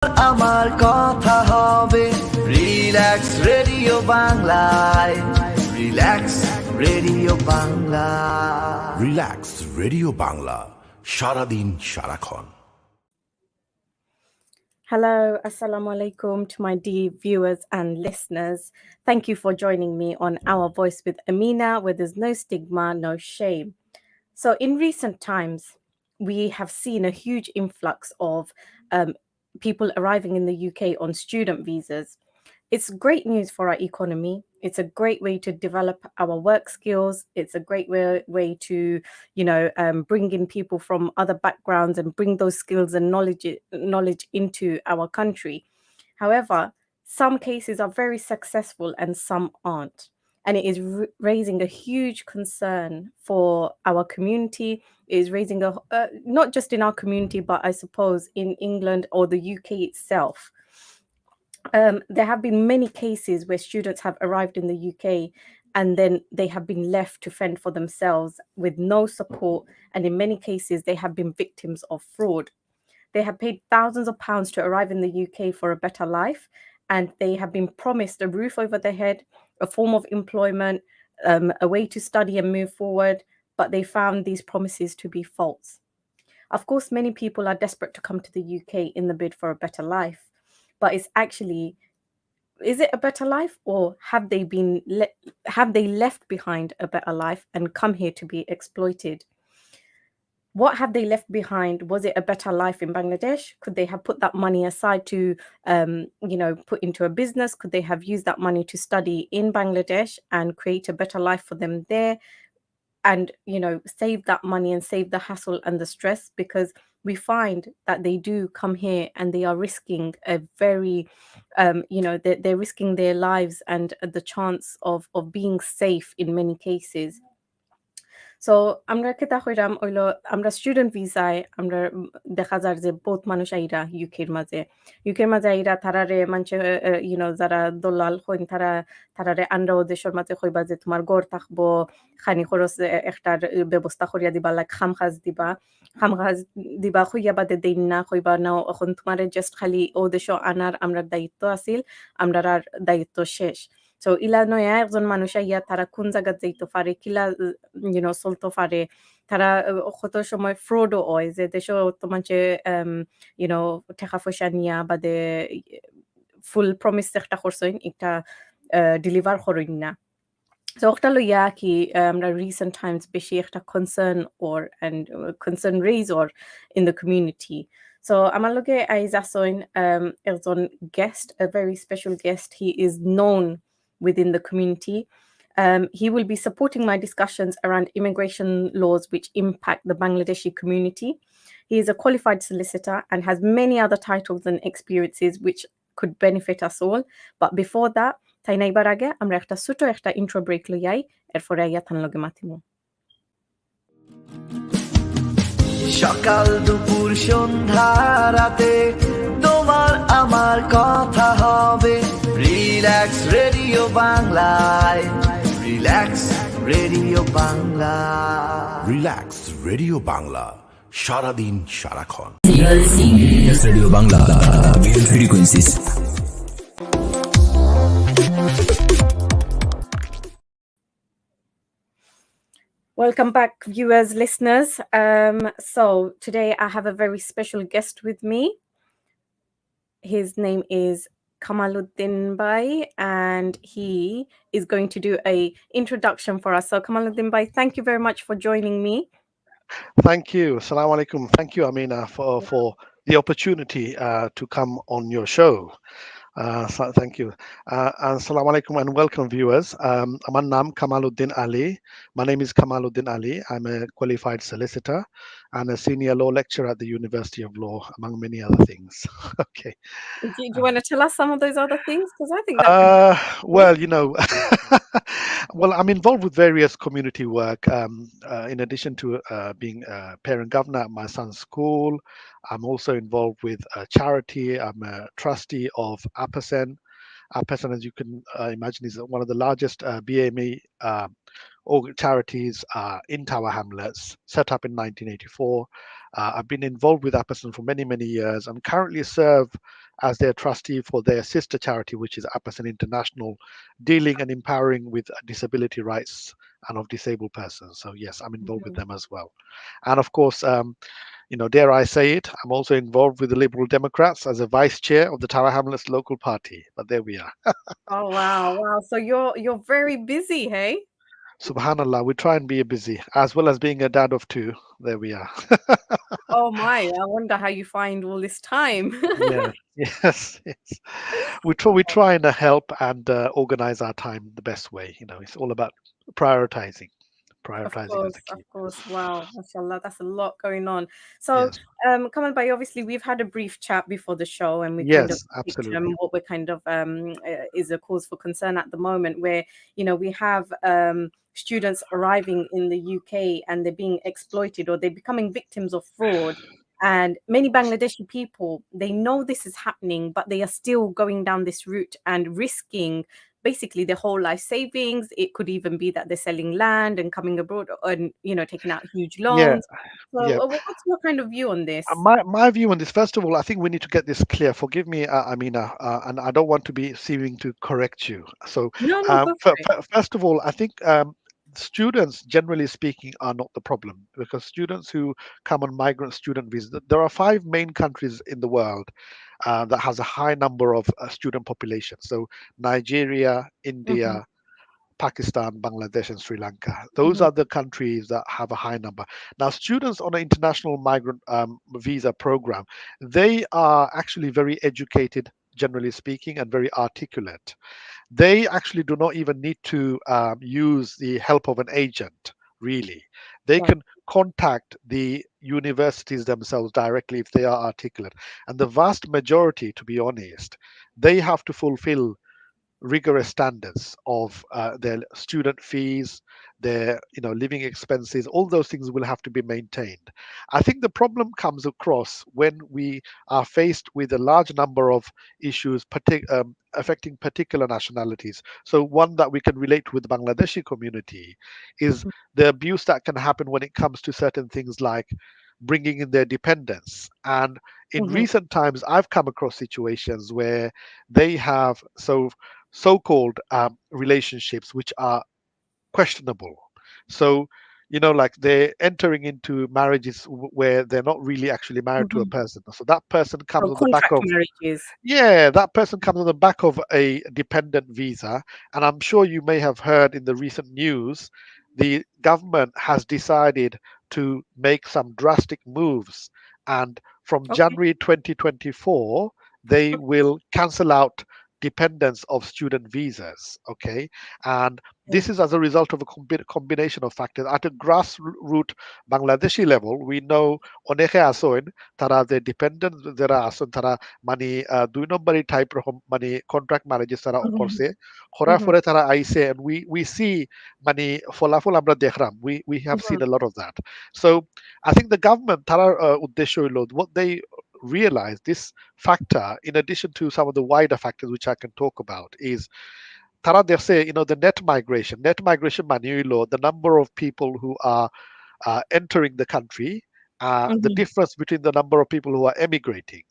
আমার কথা হবে রিল্যাক্স রেডিও বাংলায়, relax radio Bangla. Relax radio Bangla, সারাদিন সারাক্ষণ। Hello, Assalamu alaikum to my dear viewers and listeners. Thank you for joining me on Our Voice with Amina, where there's no stigma, no shame. So, in recent times, we have seen a huge influx of people arriving in the UK on student visas. It's great news for our economy. It's a great way to develop our work skills. It's a great way to, bring in people from other backgrounds and bring those skills and knowledge into our country. However, some cases are very successful and some aren't. And it is raising a huge concern for our community. It is raising not just in our community, but I suppose in England or the UK itself. There have been many cases where students have arrived in the UK and then they have been left to fend for themselves with no support. And in many cases, they have been victims of fraud. They have paid thousands of pounds to arrive in the UK for a better life. And they have been promised a roof over their head, a form of employment, a way to study and move forward. But they found these promises to be false. Of course, many people are desperate to come to the UK in the bid for a better life. But it's actually, is it a better life, or have they left behind a better life and come here to be exploited? What have they left behind? Was it a better life in Bangladesh? Could they have put that money aside to, put into a business? Could they have used that money to study in Bangladesh and create a better life for them there? And save that money and save the hassle and the stress, because we find that they do come here and they are risking a very they're risking their lives and the chance of being safe in many cases. So আমরা কেতা হইরাম হইলো আমরা student ভিসায় আমরা দেখা যায় যে বহুত মানুষ আইরা ইউকের মাঝে আইরা তারারে মানুষে যারা দলাল হইন তারারে আন্ডা দেশের মাঝে হইবা যে তোমার গড় থাকবো, খানি খরচ একটার ব্যবস্থা করিয়া দিবা, লাইক খামখাজ দিবা হইয়া বাদে দিন না হইবা না, এখন তোমারে জাস্ট খালি ও দেশ আনার আমরা দায়িত্ব আছিল, আমরা আর দায়িত্ব শেষ। So ila নয়া একজন মানুষ আইয়া তারা কোন জায়গা যাইতে পারে, কিলা চলতে পারে, তারা কত সময় ফ্রডও হয় যে দেশে তোমার যে টাকা পয়সা নিয়া বাদে ফুল প্রমিস একটা করছেন একটা ডেলিভার করেন না। So ওটা লইয়া কি আমরা recent times বেশি একটা concern raise or in the community. So আমার লগে আইজ আসেন একজন guest, a very special guest. He is known within the community. He will be supporting my discussions around immigration laws which impact the Bangladeshi community. He is a qualified solicitor and has many other titles and experiences which could benefit us all. But before that, তাই neighbour আগে আমরা একটা ছোট একটা intro break লইয়াই, এরপরে আইয়া থান লগে মাতিমু। সকাল দুপুর সন্ধ্যা রাতে তোমার আমার কথা হবে রিল্যাক্স রেডিও বাংলায়, relax radio Bangla. Relax radio Bangla, সারাদিন সারাক্ষণ। Relax radio Bangla, real frequencies. Welcome back, viewers, listeners. So today I have a very special guest with me. His name is Kamaluddin Bhai, and he is going to do a introduction for us. So Kamaluddin Bhai, thank you very much for joining me. Thank you. Assalamu alaikum. Thank you, Amina, for the opportunity to come on your show. Thank you. Assalamu alaikum and welcome, viewers. আমার নাম Kamaluddin Ali. My name is Kamaluddin Ali. I'm a qualified solicitor and a senior law lecturer at the University of Law, among many other things. Okay. Do you want to tell us some of those other things? Because I think that well, well, I'm involved with various community work. In addition to being a parent governor at my son's school, I'm also involved with a charity. I'm a trustee of APASEN. APASEN, as you can imagine, is one of the largest BME charities in Tower Hamlets, set up in 1984. I've been involved with Apperson for many, many years. I'm currently serve as their trustee for their sister charity, which is Apperson International, dealing and empowering with disability rights and of disabled persons. So yes, I'm involved with Mhm. them as well. And of course, dare I say it, I'm also involved with the Liberal Democrats as a vice chair of the Tower Hamlets local party. But there we are. Oh wow, wow. So you're very busy, hey? Subhanallah, we try and be busy as well as being a dad of two. There we are. Oh my, I wonder how you find all this time. Yes, yes, yes. We try and help and organize our time the best way. It's all about prioritizing. Prioritizing is the Of key. course. Wow, mashallah, that's a lot going on. So, Yes, Kamal Bhai, obviously we've had a brief chat before the show, and we kind of yes, picked absolutely. what we're kind of is a cause for concern at the moment, where we have students arriving in the UK and they're being exploited or they're becoming victims of fraud. And many Bangladeshi people, they know this is happening, but they are still going down this route and risking basically their whole life savings. It could even be that they're selling land and coming abroad and taking out huge Yeah, loans. So, yeah. what's your kind of view on this? My view on this, first of all, I think we need to get this clear. Forgive me, Amina, and I don't want to be seeming to correct you. So, No, no, go for it. first of all, I think students, generally speaking, are not the problem because students who come on migrant student visas, there are five main countries in the world that has a high number of student population. So, Nigeria, Hmm. India, Pakistan, Bangladesh, and Sri Lanka. Those Hmm. are the countries that have a high number. Now, students on an international migrant visa program, they are actually very educated, generally speaking, and very articulate. They actually do not even need to use the help of an agent, really. They Right. can contact the universities themselves directly if they are articulate. And the vast majority, to be honest, they have to fulfill rigorous standards of their student fees, their living expenses. All those things will have to be maintained. I think the problem comes across when we are faced with a large number of issues affecting particular nationalities. So one that we can relate to with the Bangladeshi community is the abuse that can happen when it comes to certain things like bringing in their dependents. And in Hmm. recent times, I've come across situations where they have so-called relationships which are questionable. So, like they're entering into marriages where they're not really actually married to a Hmm. person. So that person comes So on the back contract of marriages. yeah, that person comes on the back of a dependent visa. And I'm sure you may have heard in the recent news, the government has decided to make some drastic moves. And from Okay. January 2024, they will cancel out dependence of student visas. Okay. And this Okay. is as a result of a combination of factors. At a grassroots Bangladeshi level, we know অনেকে আছেন তারা যে dependent যারা আছেন তারা মানে ২ নম্বরই type রকম মানে কন্ট্রাক্ট ম্যারেজেস তারা Hmm. করছে করার Hmm. পরে তারা আইছে and we see মানে ফলাফল আমরা দেখলাম we have Hmm. seen a lot of that. So I think the government তারার উদ্দেশ্য হইল what they realize this factor in addition to some of the wider factors which I can talk about is তারা দেখছে the net migration মানে হইল the number of people who are entering the country, the Hmm. difference between the number of people who are emigrating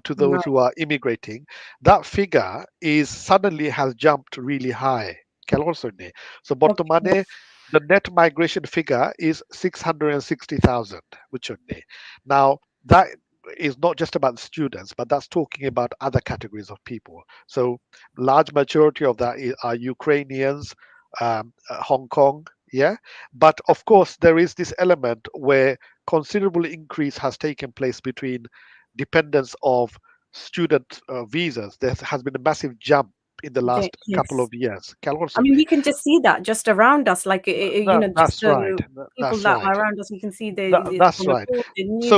to those Right. who are immigrating, that figure is suddenly has jumped really high. খেয়াল করছেন নি? So Okay. বর্তমানে the net migration figure is 660,000 বুঝছেন নি? Now that is not just about students, but that's talking about other categories of people. So large majority of that are Ukrainians, Hong Kong, yeah, but of course, there is this element where considerable increase has taken place between dependence of student visas. There has been a massive jump in the last couple Yes. of years. I mean, we can just see that just around us, like just That's right. the people That's that right. are around us. We can see it's That's gone right. abroad, they're new. So,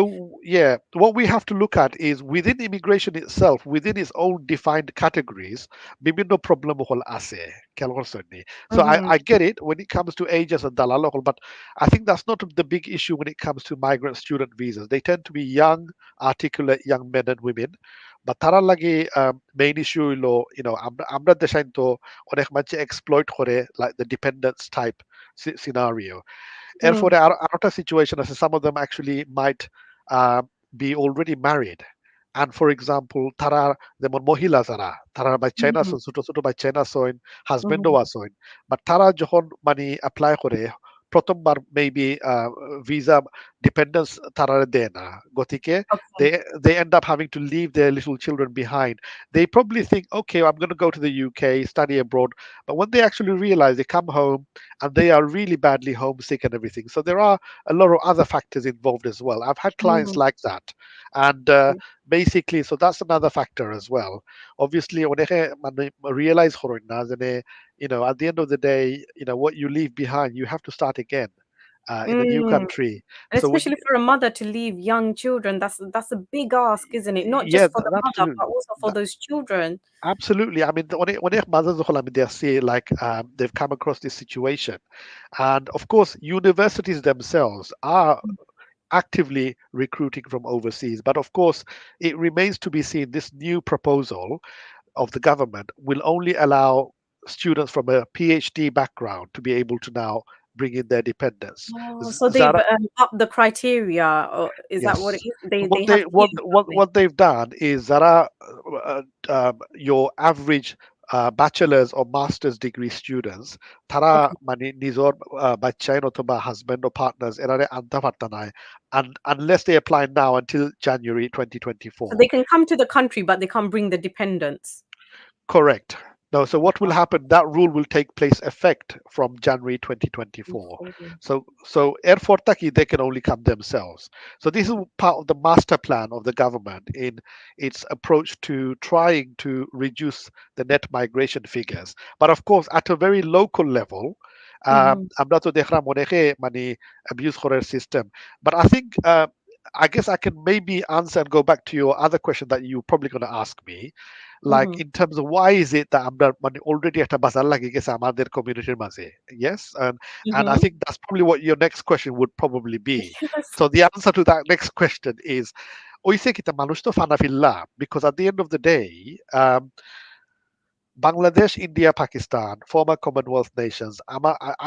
yeah, what we have to look at is within immigration itself, within its own defined categories, বিভিন্ন problem হল আছে খেয়াল করছেন নি? So Hmm. I get it when it comes to ages and dalal হল, but I think that's not the big issue when it comes to migrant student visas. They tend to be young, articulate young men and women. বা তারা লাগে main issue হইলো আমরা দেশাইন তো অনেক মানুষ exploit করে like the dependence type scenario Mm. এরপরে আরো একটা সিচুয়েশন আছে some of them actually might be already married and for example তারা যেমন মহিলা যারা তারা বাচ্চাই না Mhm. ছোট ছোট বাচ্চাই না সইন হাজবেন্ডও Mhm. আসইন বাট তারা যখন মানে অ্যাপ্লাই করে প্রথমবার মেবি ভিসা ডিপেন্ডেন্স তারা দেয় না গতিকে Okay. they they end up having to leave their little children behind. They probably think, okay, I'm going to go to the UK, study abroad. But when they actually realize, they come home and they are really badly homesick and everything. So there are a lot of other factors involved as well. I've had clients Mm. like that. And basically, so that's another factor as well. Obviously, অনেকে মানে realize করেন না যে, at the end of the day, what you leave behind, you have to start again in a new Mm. country. And So when especially for a mother to leave young children, that's a big ask, isn't it? Not yeah, just for the mother, but absolutely. also for those children. Absolutely. I mean, অনেক মানুষ যখন আমি দেখছি like they've come across this situation, and of course, universities themselves are actively recruiting from overseas. But of course, it remains to be seen. This new proposal of the government will only allow students from a PhD background to be able to now bring in their dependents. Oh, so they've Zara, upped the criteria, or is that what it yes. is? They What have they to what give what something. what they've done is that your average bachelor's or master's degree students তারা Okay. মানে নিজর বাচ্চাইন অথবা husband ও partners এরারে আনতে পারত না and unless they apply now until January So 2024. they can come to the country, but they can't bring the dependents. Correct. No, so what will Wow. happen? That rule will take place effect from January 2024. Okay. So airport taki they can only come themselves. So this is part of the master plan of the government in its approach to trying to reduce the net migration figures. But of course, at a very local level, Mhm. আমরা তো দেখলাম অনেকে মানে abuse করার system. But I think I guess I can maybe answer and go back to your other question that you're probably going to ask me, like Mhm. in terms of why is it that আমরা মানে already একটা বাজার লাগে গেছে আমাদের কমিউনিটির মাঝে, yes, and I Mhm. think that's probably what your next question would probably be. Yes. So the answer to that next question is ওইসে কিতা মানুষ তো ফানা ফিল্লা, because at the end of the day, Bangladesh, India, Pakistan, former Commonwealth nations.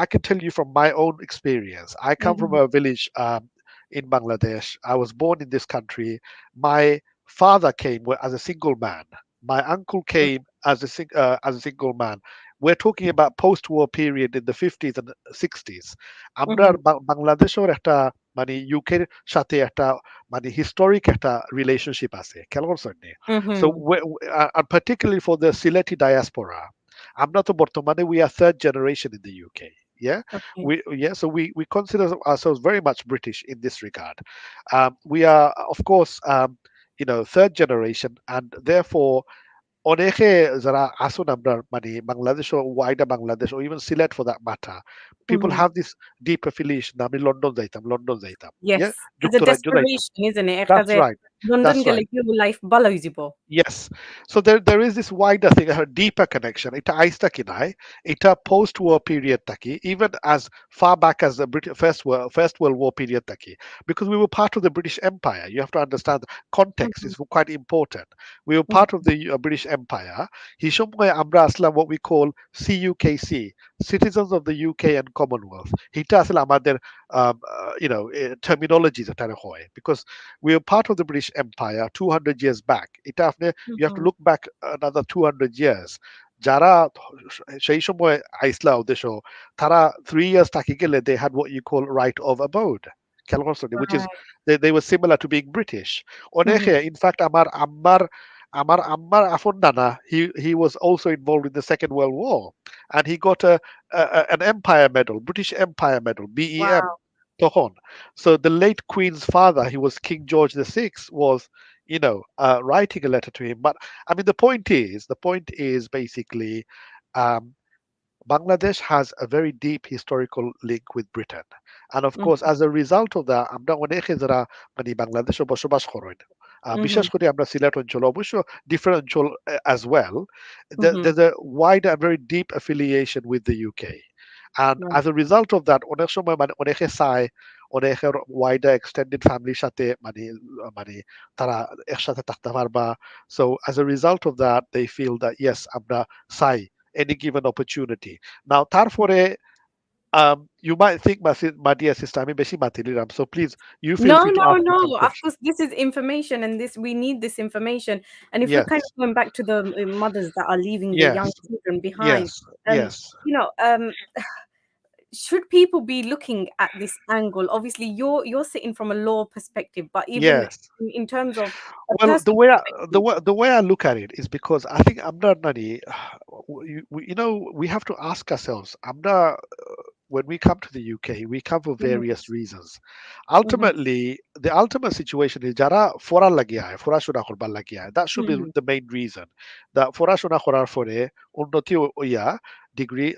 I can tell you from my own experience. I come from Mhm. a village in Bangladesh. I was born in this country. My father came as a single man. My uncle came as a single man. We're talking about post-war period in the 50s and 60s. আমরা Mhm. বাংলাদেশের একটা মানে ইউকের সাথে একটা মানে historic একটা relationship আছে খেয়াল করছেন নি? So Mhm. and particularly for the Sileti diaspora, আমরা তো বর্তমানে we are third generation in the UK. Yeah, Okay. we consider ourselves very much British in this regard. We are of course third generation, and therefore অনেকে যারা আসুন আমরা মানে বাংলাদেশ ও wider Bangladesh or even Sylhet for that matter, people Mhm. have this deep affiliation. আমি London যাইতাম, yeah, Yes. It's a যুক্তরাজ্য যাইতাম. desperation, isn't it? একটা That's যে right. লন্ডন That's গেলে right. কি লাইফ ভালো হয়ে যাব। Yes. So there is this wider thing, a deeper connection. Ita aista kinai, ita post-war period taki, even as far back as the First World War period taki, because we were part of the British Empire. You have to understand the context Mhm. is quite important. We were part of Mhm. the British Empire. Hishomwe Amra Aslam, what we call CUKC, citizens of the UK and Commonwealth. Hita asla amader terminologies at because we were part of the British Empire 200 years back. You have to Mhm. look back another 200 years. যারা সেই সময় আইসলা দেশ তারা 3 years থাকি গেলে they had what you call right of abode, খেয়াল করছেন? Which is Right. they were similar to being British. Mhm. অনেকে in fact আমার আফন নানা, he was also involved in the Second World War, and he got an Empire Medal, British Empire Medal, BEM Wow. তখন. So the late Queen's father, he was King George VI, was writing a letter to him. But I mean, the point is basically, um, Bangladesh has a very deep historical link with Britain. And of course, Mhm. as a result of that, আমরা অনেকে যারা মানে বাংলাদেশে বসবাস করেন, বিশেষ Mhm. করে আমরা সিলেট অঞ্চল, অবশ্য different অঞ্চল as well, Mhm. there's a wide and very deep affiliation with the UK. And Right. as a result of that, অনেক সময় মানে অনেকে চায় অনেকের ওয়াইডার এক্সটেন্ডেড ফ্যামিলির সাথে মানে তারা একসাথে থাকতে পারবা। So as a result of that, they feel that yes, আমরা চাই any given opportunity. Now তারপরে you might think my dear sister আমি বেশি মাতি নিলাম, so please you feel No, free to no, ask me no. some Of questions. course, this is information, and this we need this information. And if we're kind Yes, of going back to the mothers that are leaving their young yes, children behind, yes, um, yes, you know, should people be looking at this angle? Obviously, you're sitting from a law perspective, but even yes. in terms of a Well, personal perspective. the way I look at it is because I think Amna Nani, we have to ask ourselves, Amna, when we come to the UK, we come for Mhm, various reasons. mhm, Ultimately, the ultimate situation is jara fora lagia, fora shuna korban lagia. That should be mhm, the main reason. That fora shuna korar fore unnoti oya degree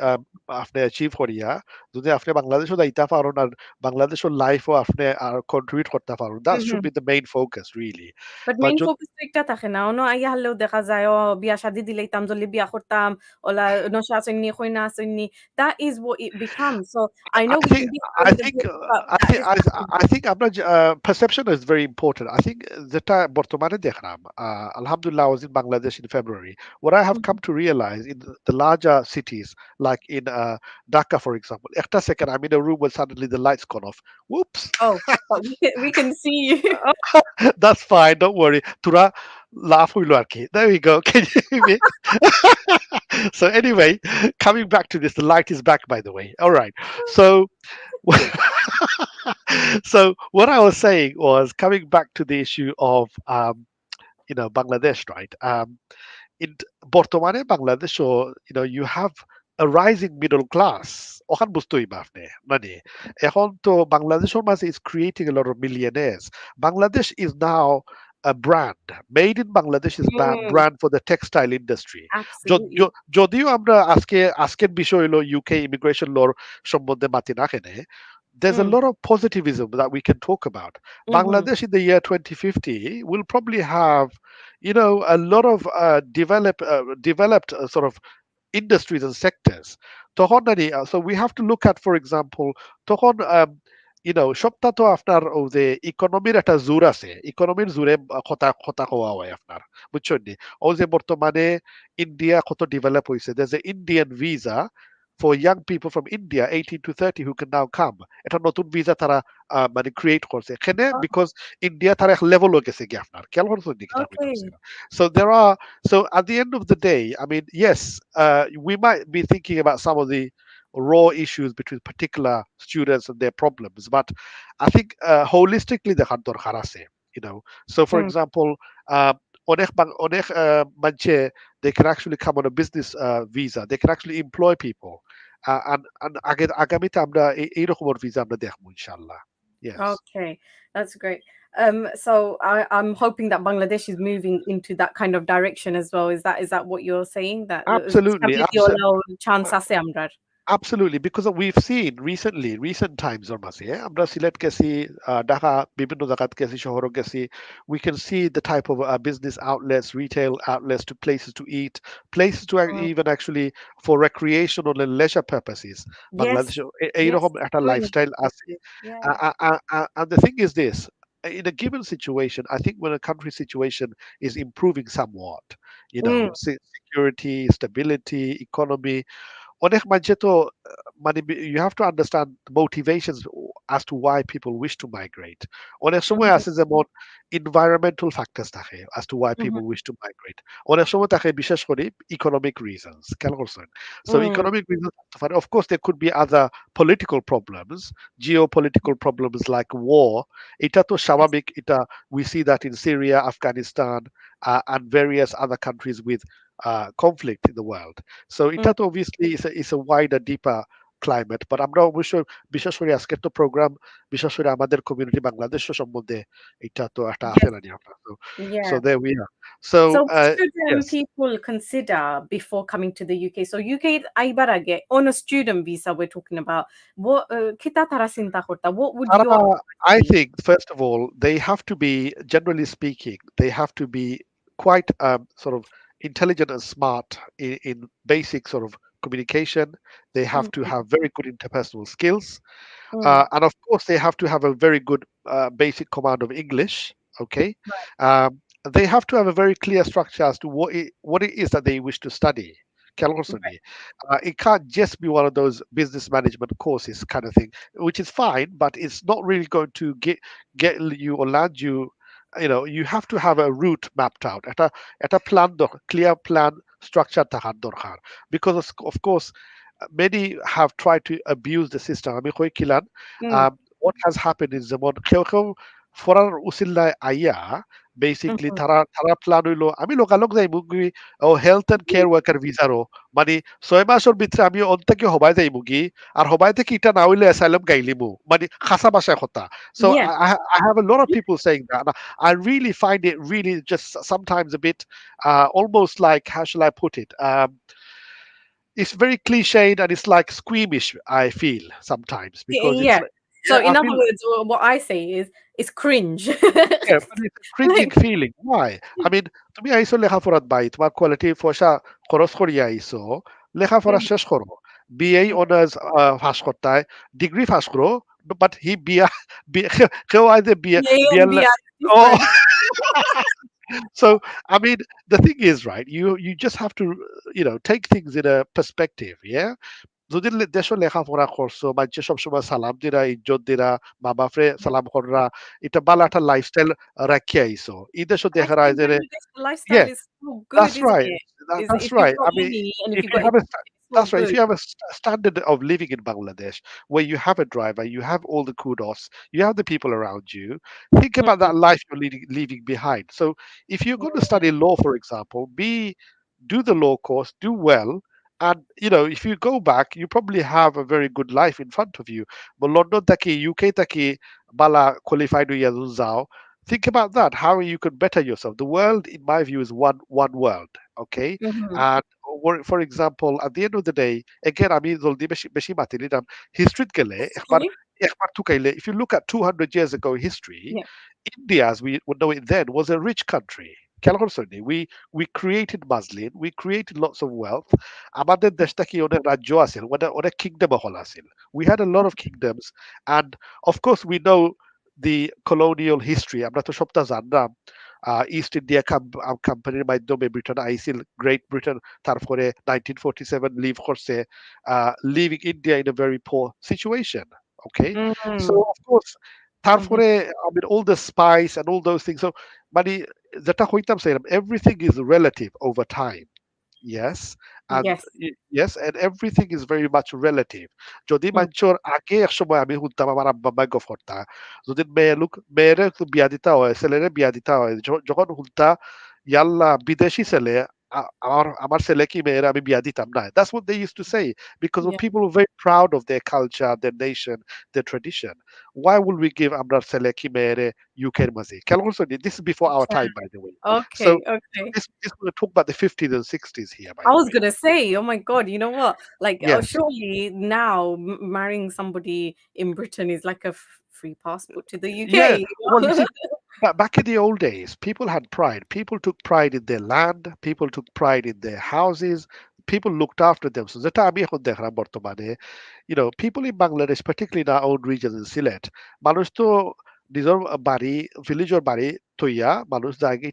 আপনি achieve করিয়া যদি আপনি বাংলাদেশও যাইতে পারেন আর বাংলাদেশের লাইফও আপনি আর contribute করতে পারেন, that should mhm. be the main focus really. But But main focus তো একটা থাকে না। অন্য আইয়া হলেও দেখা যায় বিয়া শাদী দিলেইতাম, জলদি বিয়া করতাম, ওলা নশা আসেননি, খইনা আসেননি। That is what it becomes. So I I know we think can I disagree a think bit, but I that think is I think আপনার perception is very important. I think যেটা বর্তমানে দেখলাম, Alhamdulillah, I was in Bangladesh in February. What I have Mhm. come to realize in the larger cities, like in Dhaka, for example, একটা second I'm in a room where suddenly the lights gone off. Whoops. Oh, but we can see you. That's fine. Don't worry. Tura laugh হইলো আর কি. There we go. Can you hear me? So anyway, coming back to this, the light is back, by the way. All right. So so what I was saying was coming back to the issue of Bangladesh, right? In বর্তমানে Bangladesh, you have a rising middle class. ওখান বুঝতেই বা আপনি মানে এখন তো বাংলাদেশের মাঝে is creating a lot of millionaires. Bangladesh is now a brand. Made in Bangladesh is Mm, brand for the textile industry. absolutely. যদিও আমরা আজকের বিষয় হলো ইউকে ইমিগ্রেশন লর সম্বন্ধে মাতি না কেনে, there's a Mm, lot of positivism that we can talk about. mhm, Bangladesh in the year 2050 will probably have, a lot of developed sort of industries and sectors. তখন so we have to look at, for example, তখন সবটা তো আপনার ও যে ইকোনমির একটা জোর আছে, ইকোনমির জোরে কথা কথা কোয়া হয় আপনার, বুঝছেন নি? ও যে বর্তমানে ইন্ডিয়া কত ডেভেলপ হয়েছে, there's an Indian visa for young people from India 18 to 30 who can now come. এটা নতুন ভিসা তারা মানে ক্রিয়েট করছে এখানে, oh, বিকজ ইন্ডিয়া তার এক লেভেল হয়ে গেছে কি আপনার খেয়াল করছেন নি কিতা কইতাছি okay. না? So there are, so at the end of the day, I mean, yes, we might be thinking about some of the raw issues between particular students and their problems, but I think holistically দেখার দরকার আছে, you know. So for Mm, example, অনেক মানুষে, they can actually come on a business visa, they can actually employ people, and আগামীতে আমরা এইরকম visa আমরা দেখবো ইনশাআল্লাহ. Yes, okay, that's great. So I'm hoping that Bangladesh is moving into that kind of direction as well. Is that what you're saying? That absolutely, stability or chance আছে আমরার? absolutely, because we've seen recently, recent times ওর মাঝে আমরা সিলেট গেছি, ঢাকা বিভিন্ন জায়গাত গেছি, শহর গেছি, we can see the type of business outlets, retail outlets, to places to eat, places to Mm, even actually for recreational and leisure purposes. yes, Bangladesh yes, এইরকম একটা very much লাইফস্টাইল আছে. appreciative. Yeah. And the thing is this, in a given situation, I think when a country situation is improving somewhat, Mm, security, stability, economy, অনেক মানুষে তো মানে you have to understand motivations as to why people wish to migrate. অনেক সময় mhm, আছে যেমন environmental factors থাকে as to why mhm, people wish to migrate. অনেক সময় থাকে বিশেষ করে economic reasons. খেয়াল করছেন? So mm, economic reasons থাকতে পারে. Of course, there could be other political problems, geopolitical problems like war. এটা তো yes, স্বাভাবিক. এটা we see that in Syria, Afghanistan, and various other countries with conflict in the world. So mm, এটা তো obviously is a wider, deeper climate. But আমরা অবশ্যই বিশেষ করে আজকের তো প্রোগ্রাম বিশেষ করে আমাদের কমিউনিটি বাংলাদেশ সম্বন্ধে এটা তো একটা আছে yes, না নি আপনার? So yeah. there we are. So So what should yes. people consider before coming to the UK? So UK আইবার আগে on a student visa we're talking about. What কিতা তারা চিন্তা করতা? What would your advice I be? think first of all they have to be, generally speaking, they have to be quite sort of intelligent and smart in basic sort of communication. They have to Mhm. have very good interpersonal skills, Mm. and of course they have to have a very good basic command of English. Okay, Right. they have to have a very clear structure as to what it is that they wish to study. Right. Kalorosoni. It can't just be one of those business management courses kind of thing, which is fine, but it's not really going to get you or land you. You know, you have to have a route mapped out at a plan, clear plan structure থাকার দরকার, because of course many have tried to abuse the system. আমি কই কিলান, Mm. what has happened is যেমন কেউ কেউ ফরার উসিল্লায় আইয়া basically Mhm. তারা plan হইলো আমি লোকালক যাই মুগি ও হেলথ এন্ড কেয়ার ওয়ার্কার ভিসারও মানে 6 মাসের ভিতরে আমি অন্তকে হবাই যাই মুগি আর হবাই থেকে ইটা না হইলে অ্যাসাইলাম গাইলিমু মানে খাসা বাসায় কথা so Yeah. I have a lot of people saying that and I really find it really just sometimes a bit almost like how shall I put it it's very cliched and it's like squeamish. I feel sometimes because it's Yeah. like So yeah, I in other feel words, what I say is it's cringe. yeah, but it's a cringing Like, feeling. Why? I mean, তুমি আইসো লেখাপড়াত by তোমার quality পয়সা খরচ করিয়া আইসো লেখাপড়া mm, শেষ করো বিএ mm, অনার্স ফাঁস করতায় ডিগ্রি ফাঁস করো বাট হি বিয়া কেউ আইতে বিয়া yeah, beer yeah, O different. so I mean the thing is right you just have to take things in a perspective yeah যদি দেশে লেখাপড়া করছো মানুষে সবসময় সালাম দিরা ইজ্জত দিরা মা বাপরে সালাম কররা এটা ভালো একটা লাইফস্টাইল রাখিয়া আইছো এই দেশে I দেখা যায় think যে Bangladesh lifestyle yeah is so good, that's isn't right. it? Is That's if you've right. got I mean, money and if if you've you got have education, it's so that's right. If good. you have a standard of living in Bangladesh where you have a driver, you have all the kudos, you have the people around you, think about Mhm. that life you're leaving behind. So if you're going to study law, for example, do the law course, do well. And if you go back, you probably have a very good life in front of you. But London taki, UK taki, bala qualified zao. Think about that. How you could better yourself. The world, in my view, is one world. Okay, Mhm. and for example, at the end of the day, again, আমি জলদি বেশি মাতি নিলাম হিস্ট্রিত গেলে একবার Okay. একবার টুকাইলে if you look at 200 years ago history, Yeah. India, as we would know it then, was a rich country. খেয়াল করছো নি? We created muslin, we created lots of wealth. আমাদের দেশটা কি অনেক রাজ্য আছিল, অনেক kingdom হল আছিল. We had a lot of kingdoms, and of course we know the colonial history. আমরা তো সবটা জানলাম ইস্ট ইন্ডিয়া কোম্পানির মাধ্যমে ব্রিটেন আইসিল গ্রেট ব্রিটেন তারপরে 1947 লিভ করছে living India in a very poor situation okay so Mm. of course Mhm. তারপরে I mean all the spice and all those things so মানে যেটা হইতাম saying everything is relative over time yes and Yes. yes and everything is very much relative যদি Mm. মানুষের আগে এক সময় আমি শুনতাম আমার আব্বা আম্মাই গফ করতা যদি মেয়েরে একটু বিয়া দিতা হয় ছেলেরে বিয়া দিতা হয় যখন শুনতা ইয়াল্লা বিদেশি ছেলে আমার ছেলে কি মেয়েরে আমি বিয়া দিতাম না that's what they used to say because of Yeah. people were very proud of their culture their nation their tradition why will we give আমরা ছেলে কি মেয়েরে UK এর মাঝে খেয়াল করছো নি? This is before our Okay. time by the way so Okay. so Okay. this we're talking about the 50s and 60s here, by I the was way. gonna say, oh my God, you know what? Like, Yes. surely now marrying somebody in Britain is like a free passport to the Yeah. UK. Well, you see, back in the old days, people had pride. People took pride in their land. People took pride in their houses. People looked after them. So যেটা আমি এখন দেখলাম বর্তমানে, people in Bangladesh, particularly in our own region in Sylhet, মানুষ তো নিজের বাড়ি, ভিলেজের বাড়ি থইয়া মানুষ যায় কি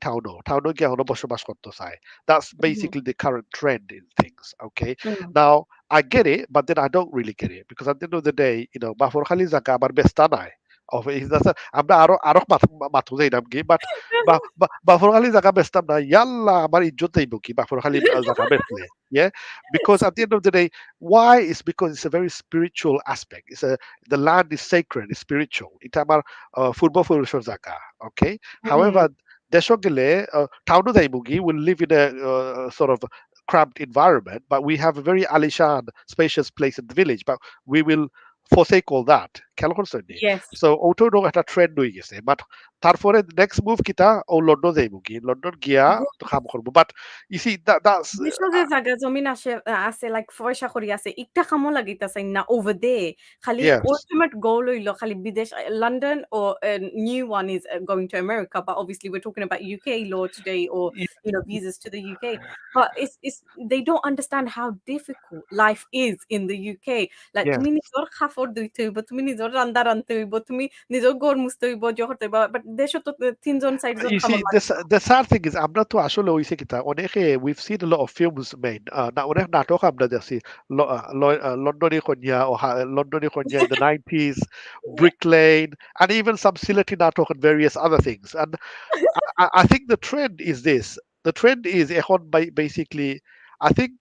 টাউনও গিয়ে এখনো বসবাস করতে চায়. That's Mhm. basically the current trend in things. Okay. Mm. Now I get it, but then I don't really get it because at the end of the day, বাফর খালি জায়গা আমার বেস্তা নাই. আমরা আরো মাথু যাইতাম কি বাট বাফরখালী জায়গা বেচতাম না ইয়াল্লা আমার ইজ্জত যাইব কি বাফরখালী জায়গা বেচলে yeah because at the end of the day why is because it's a very spiritual aspect the land is sacred it's spiritual এটা আমার পূর্বপুরুষের জায়গা okay however Mm. দেশ গেলে টাউনও যাইব কি will live in a sort of cramped environment but we have a very alishan spacious place in the village but we will forsake all that খেয়াল করছেন নি? Yes. সো ওটাও একটা ট্রেন্ড হয়ে গেছে, বাট তারপরে নেক্সট মুভ কিতা ও London যাইব কি, লন্ডন গিয়া তো কাম করবো, বাট ইউ সি দ্যাটস দেশও যে জাগা জমিন আছে লাইক পয়সা কড়ি আছে ইকটা কামো লাগাইতাছে না over there খালি ইয়েস ultimate goal হইলো খালি বিদেশ London or a new one is going to America, but obviously we're talking about UK law today, or visas to the UK. But it's they don't understand how difficult life is in the UK. Like yes তুমি নিজর খাফর দিতে হইব, তুমি নিজর রান্দা রানতে হইব, তুমি নিজর ঘর মুছতে হইব, জহর হইব, বাট দেশও তো তিনজন চারজন You খামর see, লাগে। the sad thing is আমরা তো আসলে হইছে কিতা অনেকে we've seen a lot of films made না অনেক নাটক আমরা দেখছি লন্ডনী কন্যা ও লন্ডনী কন্যা in the 90s, Brick Lane, and even some Silati natok and various other things. And I think the trend is this. The trend is এখন basically, I think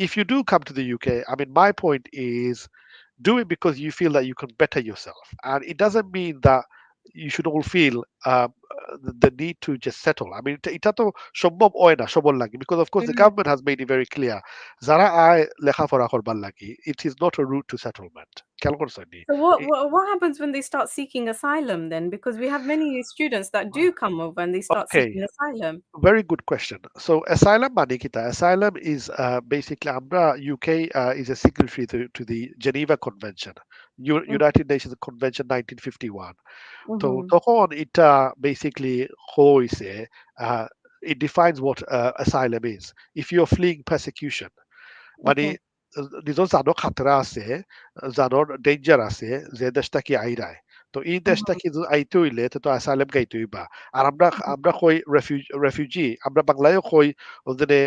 if you do come to the UK, I mean, my point is do it because you feel that you can better yourself, and it doesn't mean that you should all feel the need to just settle. I mean, এটা তো সম্ভব হয় না সবার লাগি, because of course the Mhm. government has made it very clear যারা আয় লেখাপড়া করবার লাগি, it is not a route to settlement, খেয়াল করছেন নি? So what happens when they start seeking asylum then? Because we have many students that do come over and they start Okay, seeking asylum. very good question. So asylum মানে কিতা? Asylum is basically আমরা UK is a signatory to the Geneva Convention, Mm, United Nations Convention 1951. তো mhm, তখন এটা basically হইছে, uh, it defines what asylum is. If you're fleeing persecution, মানে okay. নিজৰ জানো খাতৰা আছে, জানোর ডেঞ্জার আছে যে দেশটা কি আইরায়, তো এই দেশটা Mhm, কি আইতে হইলে তো আসাইলাম গাইতে হইবা। আর আমরা mhm, আমরা কই রেফিউজি, আমরা বাংলায়ও কই ওখানে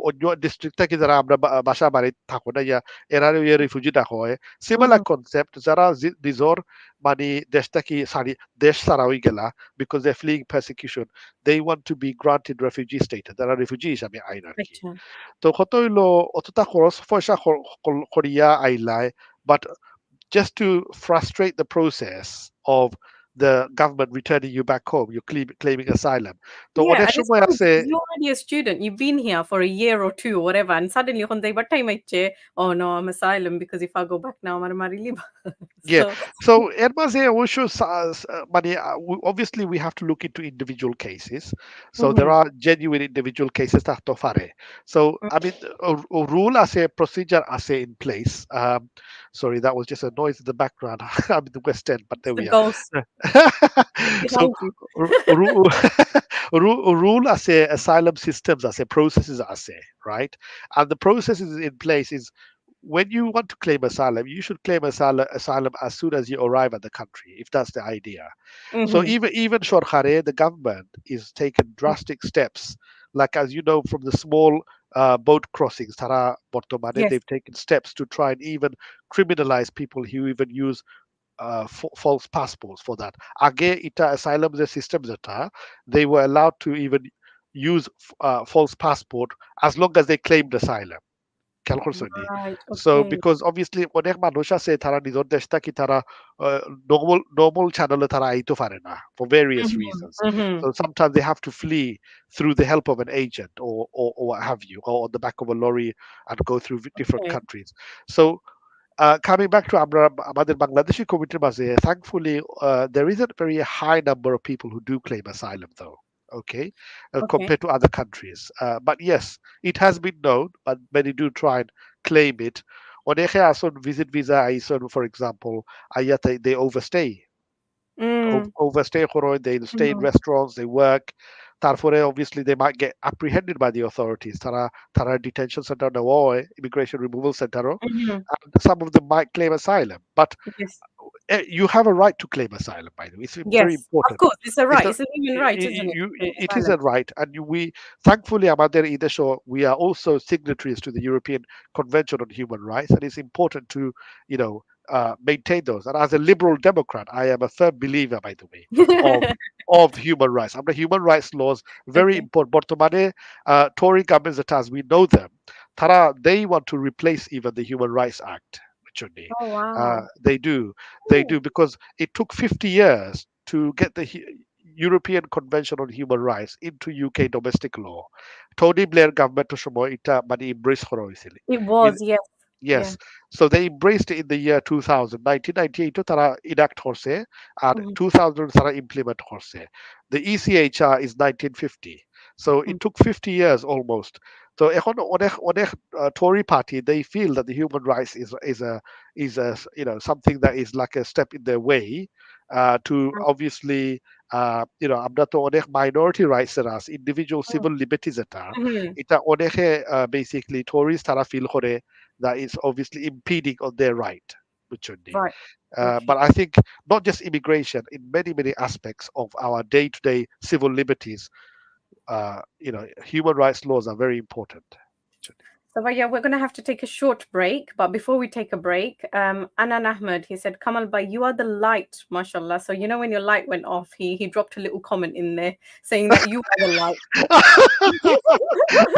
অন্য ডিস্ট্রিক্ট থেকে যারা আমরা বাসা বাড়ি থাকো না ইয়া, এরা রেফিউজি ডাকা হয়। সিমিলার mhm, কনসেপ্ট, যারা নিজর মানে দেশটা কি সারি দেশ ছাড়া হয়ে গেলা because they fleeing persecution, they want to be granted refugee status, যারা রেফিউজি হিসাবে আইন আর কি। আচ্ছা। তো কত হইলো অতটা খরচ পয়সা করিয়া আইলায়, but just to frustrate the process of the government returning you back home, you're claiming asylum. তো Yeah, অনেক and it's সময় funny আছে, because you're already a student, you've been here for a year or 2 or whatever, and suddenly যখন যাইবার time আইছে, "Oh no, I'm asylum because if I go back now আমার মারি লিবা।" yeah, So so এর মাঝে অবশ্য মানে obviously we have to look into individual cases, so there mhm, are genuine individual cases থাকতে পারে। So I mean, a rule আছে, procedure আছে in place. Sorry, that was just a noise in the background. I'm in the West End, but it's there the we are. ghost So behind you. rule আছে, asylum systems আছে, processes আছে, right? And the processes in place is when you want to claim asylum, you should claim asylum as soon as you arrive at the country, if that's the idea. So Mhm, even Shorkhare, the government is taken drastic steps, like as you know from the small boat crossings, Tara Bortomane, yes. they've taken steps to try and even criminalize people who even use false passports for that. Age ita asylum the system zeta, they were allowed to even use false passport as long as they claimed asylum. খেয়াল করছেন নি? Right, So okay. because obviously অনেক মানুষ আছে তারা নিজের দেশটা কি তারা normal চ্যানেলে তারা আইতে পারে না for various Mhm, reasons. So mhm, sometimes they have to flee through the help of an agent, or what have you, or on the back of a lorry, and go through different okay. countries. So coming back to আমরা আমাদের বাংলাদেশি কমিটির মাঝে, thankfully there isn't a very high number of people who do claim asylum though. Okay, Okay. compared to other countries. But yes, it has been known, but many do try and claim it. অনেকে আসন visit visa ISON, for example, আইয়াতে they overstay, Mm, overstay করে, they stay in mhm, restaurants, they work. তারপরে obviously they might get apprehended by the authorities. তারা detention center নেওয়া হয়, immigration removal center, mhm. and some of them might claim asylum. But Yes. you have a right to claim asylum, by the way. It's very Yes, of important. course, it's a It's right. a, It's a human right, isn't it, to claim it is asylum? a right, and we thankfully আমাদের এই দেশে we are also signatories to the European Convention on Human Rights, and it's important to you know maintain those. And as a liberal Democrat, I am a firm believer, by the way, of human rights. And the human rights laws very Okay. important. বর্তমানে Tory governments that as we know them, they want to replace even the Human Rights Act. Actually, Oh, wow. they Ooh, do, because it took 50 years to get the European Convention on Human Rights into UK domestic law. Tony Blair government সময় এটা মানে embrace করা হয়েছিল। it was, yes. Yeah. Yes. So they embraced it in the year 2000. 1998 to tara enact horse and Mhm. 2000 tara implement horse. The ECHR is 1950. So Mm. it took 50 years almost. So এখন অনেক Tory party they feel that the human rights is a something that is like a step in their way to obviously আমরা তো অনেক minority rights এর আছে individual Mm. civil liberties Mhm. এটা অনেকে basically Tories তারা feel করে that is obviously impeding on their right বুঝছেন নি? Right. Okay. But I think not just immigration, in many aspects of our day-to-day civil liberties, human rights laws are very important. So, yeah, we're going to have to take a short break. But before we take a break, Anan Ahmed, he said, Kamal Bhai, you are the light, mashallah. So, when your light went off, he dropped a little comment in there saying that you are the light.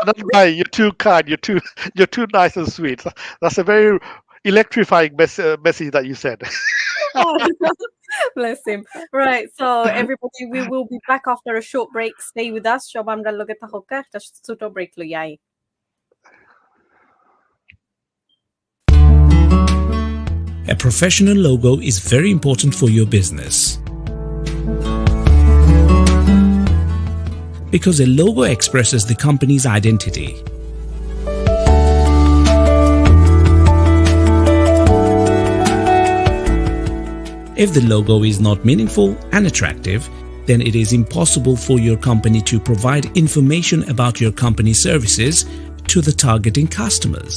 That's why you're too kind. You're too nice and sweet. That's a very electrifying message that you said. Bless him. Right. So, everybody, we will be back after a short break. Stay with us. Shobamra loge tahoka. একটা ছোট break লইয়াই। A professional logo is very important for your business. Because a logo expresses the company's identity. If the logo is not meaningful and attractive, then it is impossible for your company to provide information about your company's services to the targeting customers.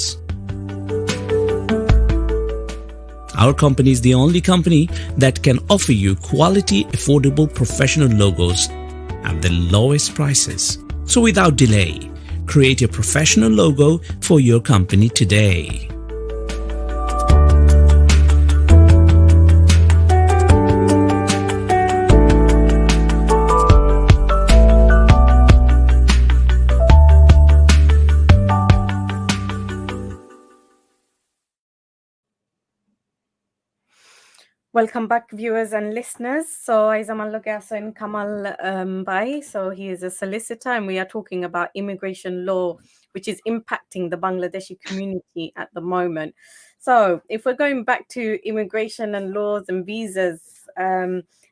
Our company is the only company that can offer you quality, affordable, professional logos at the lowest prices. So without delay, create a professional logo for your company today. Welcome back, viewers and listeners. So, Aizaman Logasan Kamal Bai. So, he is a solicitor, and we are talking about immigration law, which is impacting the Bangladeshi community at the moment. So, if we're going back to immigration and laws and visas,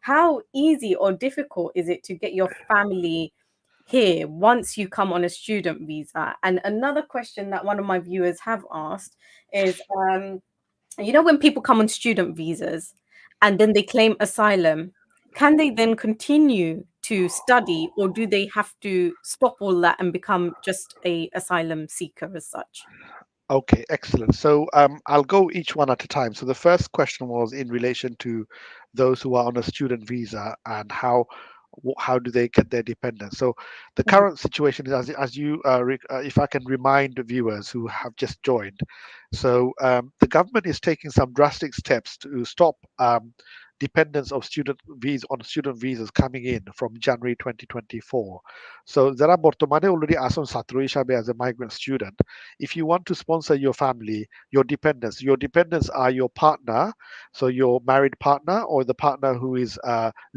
how easy or difficult is it to get your family here once you come on a student visa? And another question that one of my viewers have asked is, when people come on student visas and then they claim asylum, can they then continue to study, or do they have to stop all that and become just a asylum seeker as such? Okay, excellent. So I'll go each one at a time. So the first question was in relation to those who are on a student visa and how do they get their dependents. So the Mhm. current situation is as you if I can remind the viewers who have just joined. So the government is taking some drastic steps to stop dependence of student visas coming in from January 2024. So যারা বর্তমানে already আসন ছাত্র হিসাবে as a migrant student, if you want to sponsor your family, your dependents are your partner, so your married partner or the partner who is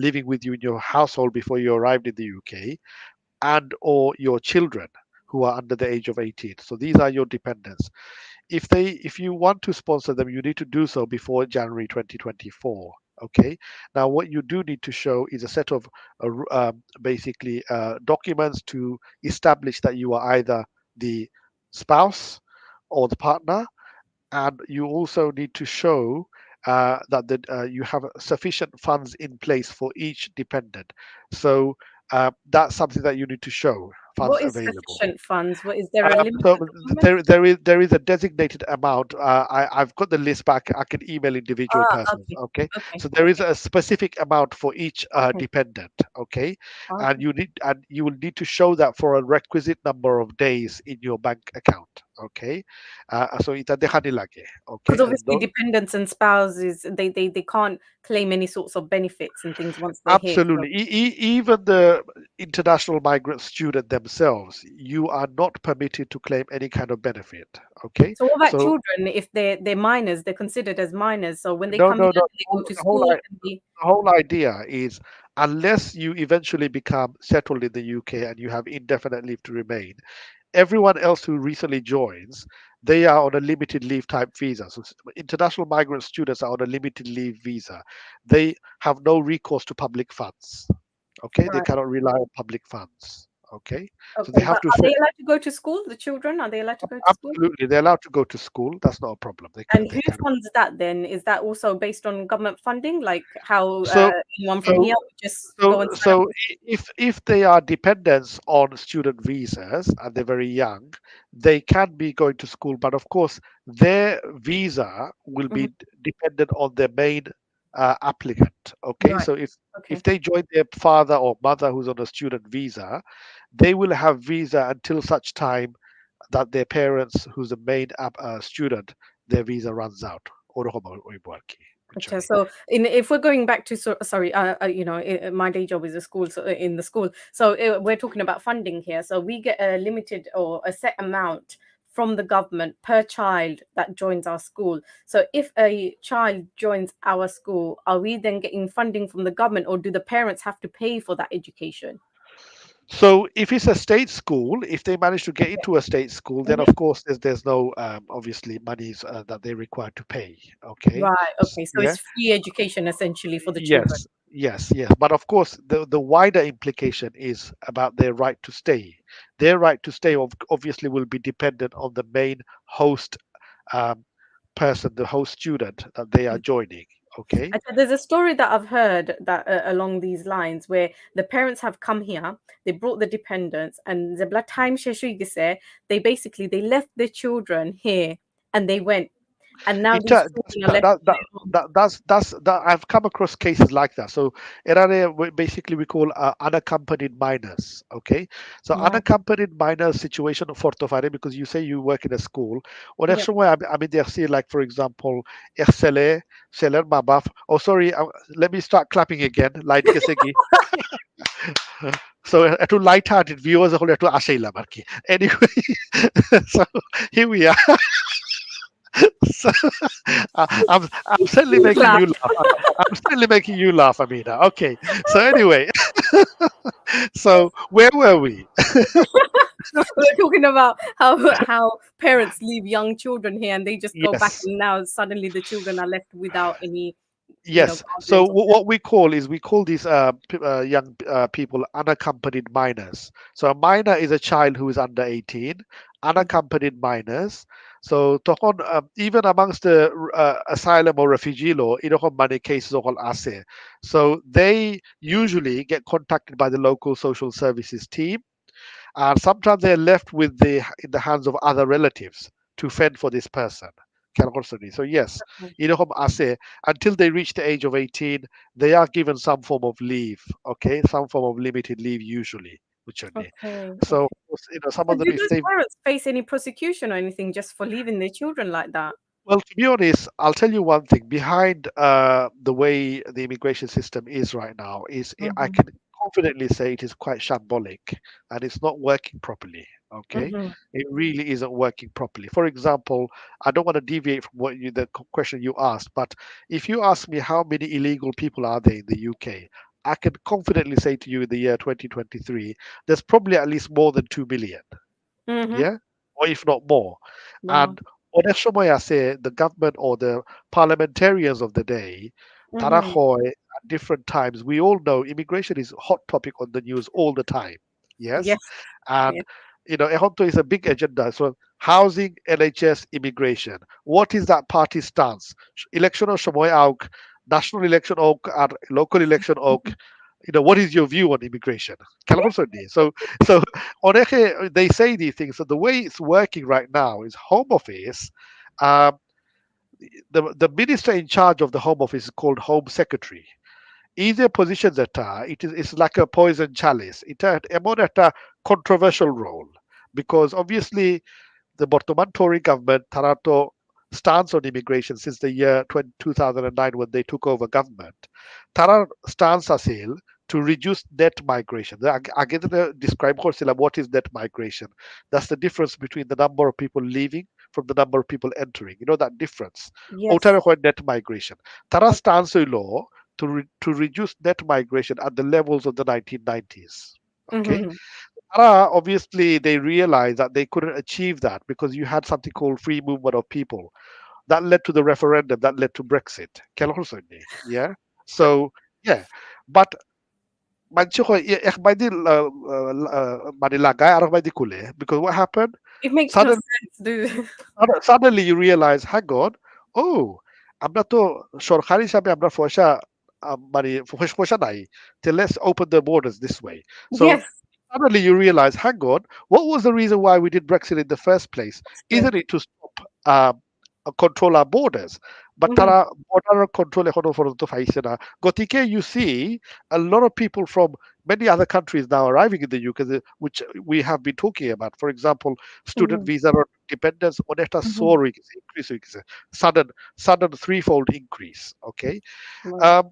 living with you in your household before you arrived in the UK, and or your children who are under the age of 18. So these are your dependents. If you want to sponsor them, you need to do so before January 2024. Okay. Now, what you do need to show is a set of basically documents to establish that you are either the spouse or the partner, and you also need to show that you have sufficient funds in place for each dependent. So that's something that you need to show funds What is available. sufficient funds? What is there a limit So at the moment? there is a designated amount. I've got the list back. I can email individual Ah, persons. okay, Okay, okay, so there is a specific amount for each okay, dependent. Okay, and okay. you will need to show that for a requisite number of days in your bank account. Okay, so এটা দেখানি লাগে. Because Okay, and obviously dependents and spouses, they can't claim any sorts of benefits and things once they're here. So, absolutely. Even the international migrant student themselves, you are not permitted to claim any kind of benefit. Okay, so what about so children? If they're minors, they're considered as minors. So when they no, come here, no, no. they go to The whole, school i- and they the whole idea is unless you eventually become settled in the UK and you have indefinite leave to remain, everyone else who recently joins, they are on a limited leave type visa. So international migrant students are on a limited leave visa. They have no recourse to public funds. Okay, they Right. cannot rely on public funds. Okay, so they Okay. have But to are they allowed to go to school? The children, are they allowed to go to school? absolutely they're allowed to go to school. That's not a problem. And They who can. funds that then? Is that also based on government funding, like how So anyone from so here would just go so and sign up? so if they are dependents on student visas and they're very young, they can be going to school, but of course their visa will be Mhm. dependent on their main applicant. Okay, Right. so Okay. if they join their father or mother who's on a student visa, they will have visa until such time that their parents, who's a main student, their visa runs out. Orohoma oibarki, Okay, buchani. so if we're going back to sorry, my day job is a school, so in the school. So we're talking about funding here. So we get a limited or a set amount from the government per child that joins our school. So if a child joins our school, are we then getting funding from the government, or do the parents have to pay for that education? So if it's a state school, if they manage to get into a state school, then Mhm. of course there's no obviously monies that they're required to pay. Okay, Right. Okay. So Yeah. it's free education essentially for the children. Yes. But of course, the wider implication is about their right to stay. Their right to stay obviously will be dependent on the main host um, person, the host student that they are joining. Okay. I said there's a story that I've heard that along these lines where the parents have come here, they brought the dependents, and the blood time they basically they left their children here and they went, and now It these that's, children are left on their own. that I've come across cases like that. So errare basically we call unaccompanied minors. Okay, so Right. unaccompanied minors situation for Tofare, because you say you work in a school. Or Yeah. I mean they see, like for example, Excele, Seller Mabaf. Oh sorry, let me start clapping again. Light kesegi. So একটু light hearted viewers হলে একটু আসাইলাম আর কি anyway. So here we are. So, I'm certainly making Clap. you laugh. I'm certainly making you laugh, Amina. Okay. So anyway, so where were we? We're talking about how parents leave young children here and they just go back, Yes. and now suddenly the children are left without any, Yes. So guardians or what we call is we call these young people unaccompanied minors. So a minor is a child who is under 18, parents. unaccompanied minors. So তখন, even amongst the asylum or refugee law, এরকম many cases all আছে. So they usually get contacted by the local social services team, and sometimes they're left with in the hands of other relatives to fend for this person. So yes, Mhm. এরকম আছে, until they reach the age of 18, they are given some form of leave. Okay, some form of limited leave usually. বুঝছেন? Okay. So Okay. some So of them, do if those they, parents face any prosecution or anything just for leaving their children like that? well, to be honest, I'll tell you one thing. Behind the way the immigration system is right now, I Mhm. can confidently say it is quite shambolic and it's not working properly. Okay, Mhm. it really isn't working properly. For example, I don't want to deviate from the question you asked, but if you ask me how many illegal people are there in the UK, I can confidently say to you in the year 2023, there's probably at least more than 2 million. Mhm. Yeah, or if not more. Wow. And অনেক সময় আছে, the government or the parliamentarians of the day, তারা Mhm. হয় at different times. We all know immigration is a hot topic on the news all the time. Yes, Yes. and Yes. এখন তো is a big agenda. So housing, NHS, immigration. What is that party stance? Election সময় হোক, national election হোক, আর local election হোক, what is your view on immigration? খেয়াল করছো নি? So অনেকে, they say these things. So the way it's working right now is Home Office. Um, the minister in charge of the Home Office is called Home Secretary. Either position that it's like a poison chalice. It's a controversial role, because obviously the Bottoman Tory government, Tarato, stance on immigration since the year 2009 when they took over government. Tara stance asil to reduce net migration. Again, describe what is net migration. That's the difference between the number of people leaving from the number of people entering. You know that difference. Yes. Otaরে net migration. Tara stance law to reduce net migration at the levels of the 1990s. Okay, Mhm. obviously they realized that they couldn't achieve that because you had something called free movement of people that led to the referendum that led to Brexit. Kailan ko sundin, yeah. So yeah, but mancho ko ek by the manilagay arang by the kule because what happened It makes no suddenly sense, dude. suddenly you realize, hang on, oh, আমরা তো সরকার হিসাবে আমরা পয়সা মানে পয়সা নাই. Then let's open the borders this way. So Yes, suddenly you realize, hang on, what was the reason why we did Brexit in the first place? Isn't good. it to stop control our borders? But Hmm. তারা border control এখনো পর্যন্ত পাইছে না. গতিকে you see a lot of people from many other countries now arriving in the UK, which we have been talking about. For example, student Hmm. visa or dependence অনেকটা Hmm. soaring increase হইছে. Sudden threefold increase. Okay. Wow. Um,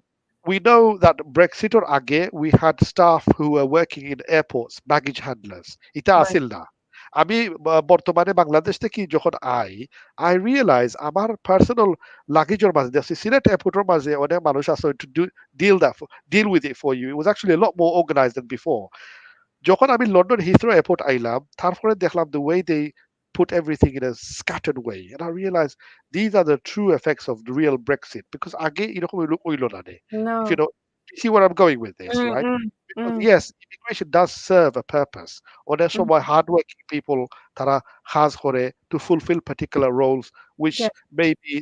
we know that Brexit or Age, we had staff who were working in airports, baggage handlers. Ita Right. asil na. আমি বর্তমানে বাংলাদেশ থেকে যখন I realize আমার personal লাগেজের মাঝে দেখছি সিলেট এয়ারপোর্টের মাঝে অনেক মানুষ আছে to deal with it for you. It was actually a lot more organized than before. যখন আমি লন্ডন হিথ্রো এয়ারপোর্ট আইলাম তারপরে দেখলাম the way they put everything in a scattered way and I realized these are the true effects of the real Brexit because আগে এরকম হইলো না রে. If you No. know, you see where I'm going with this, Mm, right? mm, Because mm, yes, immigration does serve a purpose. অনেক mm. সময় hardworking people তারা কাজ করে to fulfill particular roles which Yes. maybe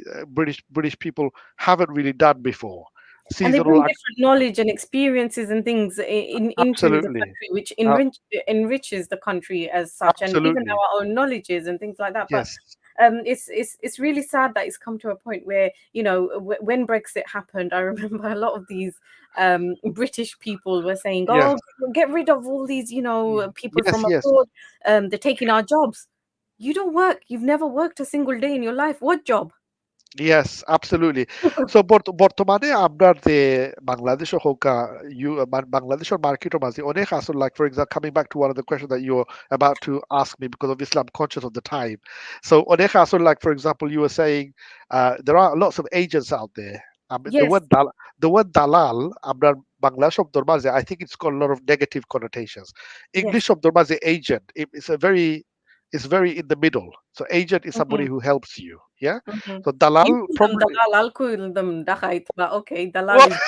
British people haven't really done before. And they Seasonal bring different knowledge and experiences and things into the absolutely. country, which Uh, enriches the country as such, and even absolutely. our own knowledges and things like that. But Yes. it's really sad that it's come to a point where when Brexit happened, I remember a lot of these British people were saying, Yes. "Oh, get rid of all these people Yes, from yes. abroad. They're taking our jobs." You don't work. You've never worked a single day in your life. What job? Yes, absolutely. So বর্তমানে আপনার যে বাংলাদেশ হোক বাংলাদেশের মার্কেটের মাঝে অনেক আসল like for example coming back to one of the questions that you're about to ask me because obviously I'm conscious of the time. So অনেক আসল like for example you were saying there are lots of agents out there. Yes, The word dalal আপনার বাংলা শব্দের মাঝে I think it's got a lot of negative connotations. yes. English শব্দের মাঝে agent it's very in the middle. So agent is somebody Mhm. who helps you. Yeah. Mhm. So You dalal call them probably dalal, I'll call them dakhait, but okay, dalal well, is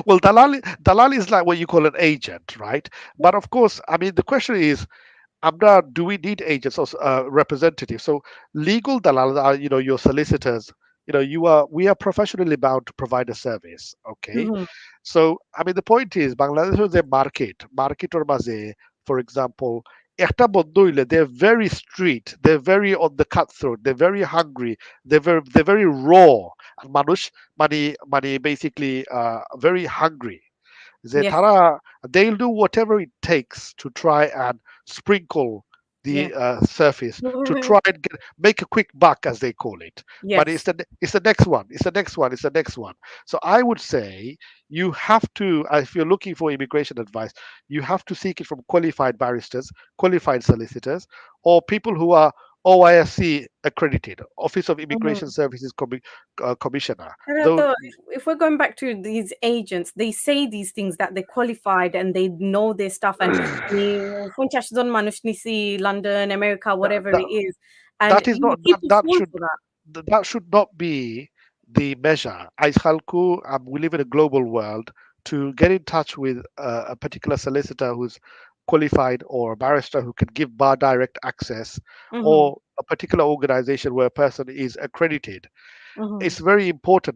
well dalal is like what you call an agent, right? But of course, I mean the question is Abda, do we need agents or representatives? So legal dalal are your solicitors. We are professionally bound to provide a service. Okay. Mhm. So I mean the point is Bangladesh is a market or maze, for example. একটা বন্ধ হইলে they're very street, they're very on the cutthroat, they're very hungry, they're very raw. And মানুষ মানে basically very hungry যে Yes. তারা they'll do whatever it takes to try and sprinkle the Yeah. surface to try and make a quick buck as they call it. But Yes. it's the next one, it's the next one, it's the next one. So I would say you have to, if you're looking for immigration advice, you have to seek it from qualified barristers, qualified solicitors, or people who are OISC accredited, Office of Immigration Mhm. Services Commissioner. And, Though if we're going back to these agents, they say these things that they're qualified and they know their stuff. And Funchashdon Manush London, America, whatever it is, and that is not people fall for that. that should not be the measure. Aishalku, we live in a global world. To get in touch with a particular solicitor who's qualified or a barrister who can give bar direct access, Mhm. or a particular organization where a person is accredited, Mhm. it's very important.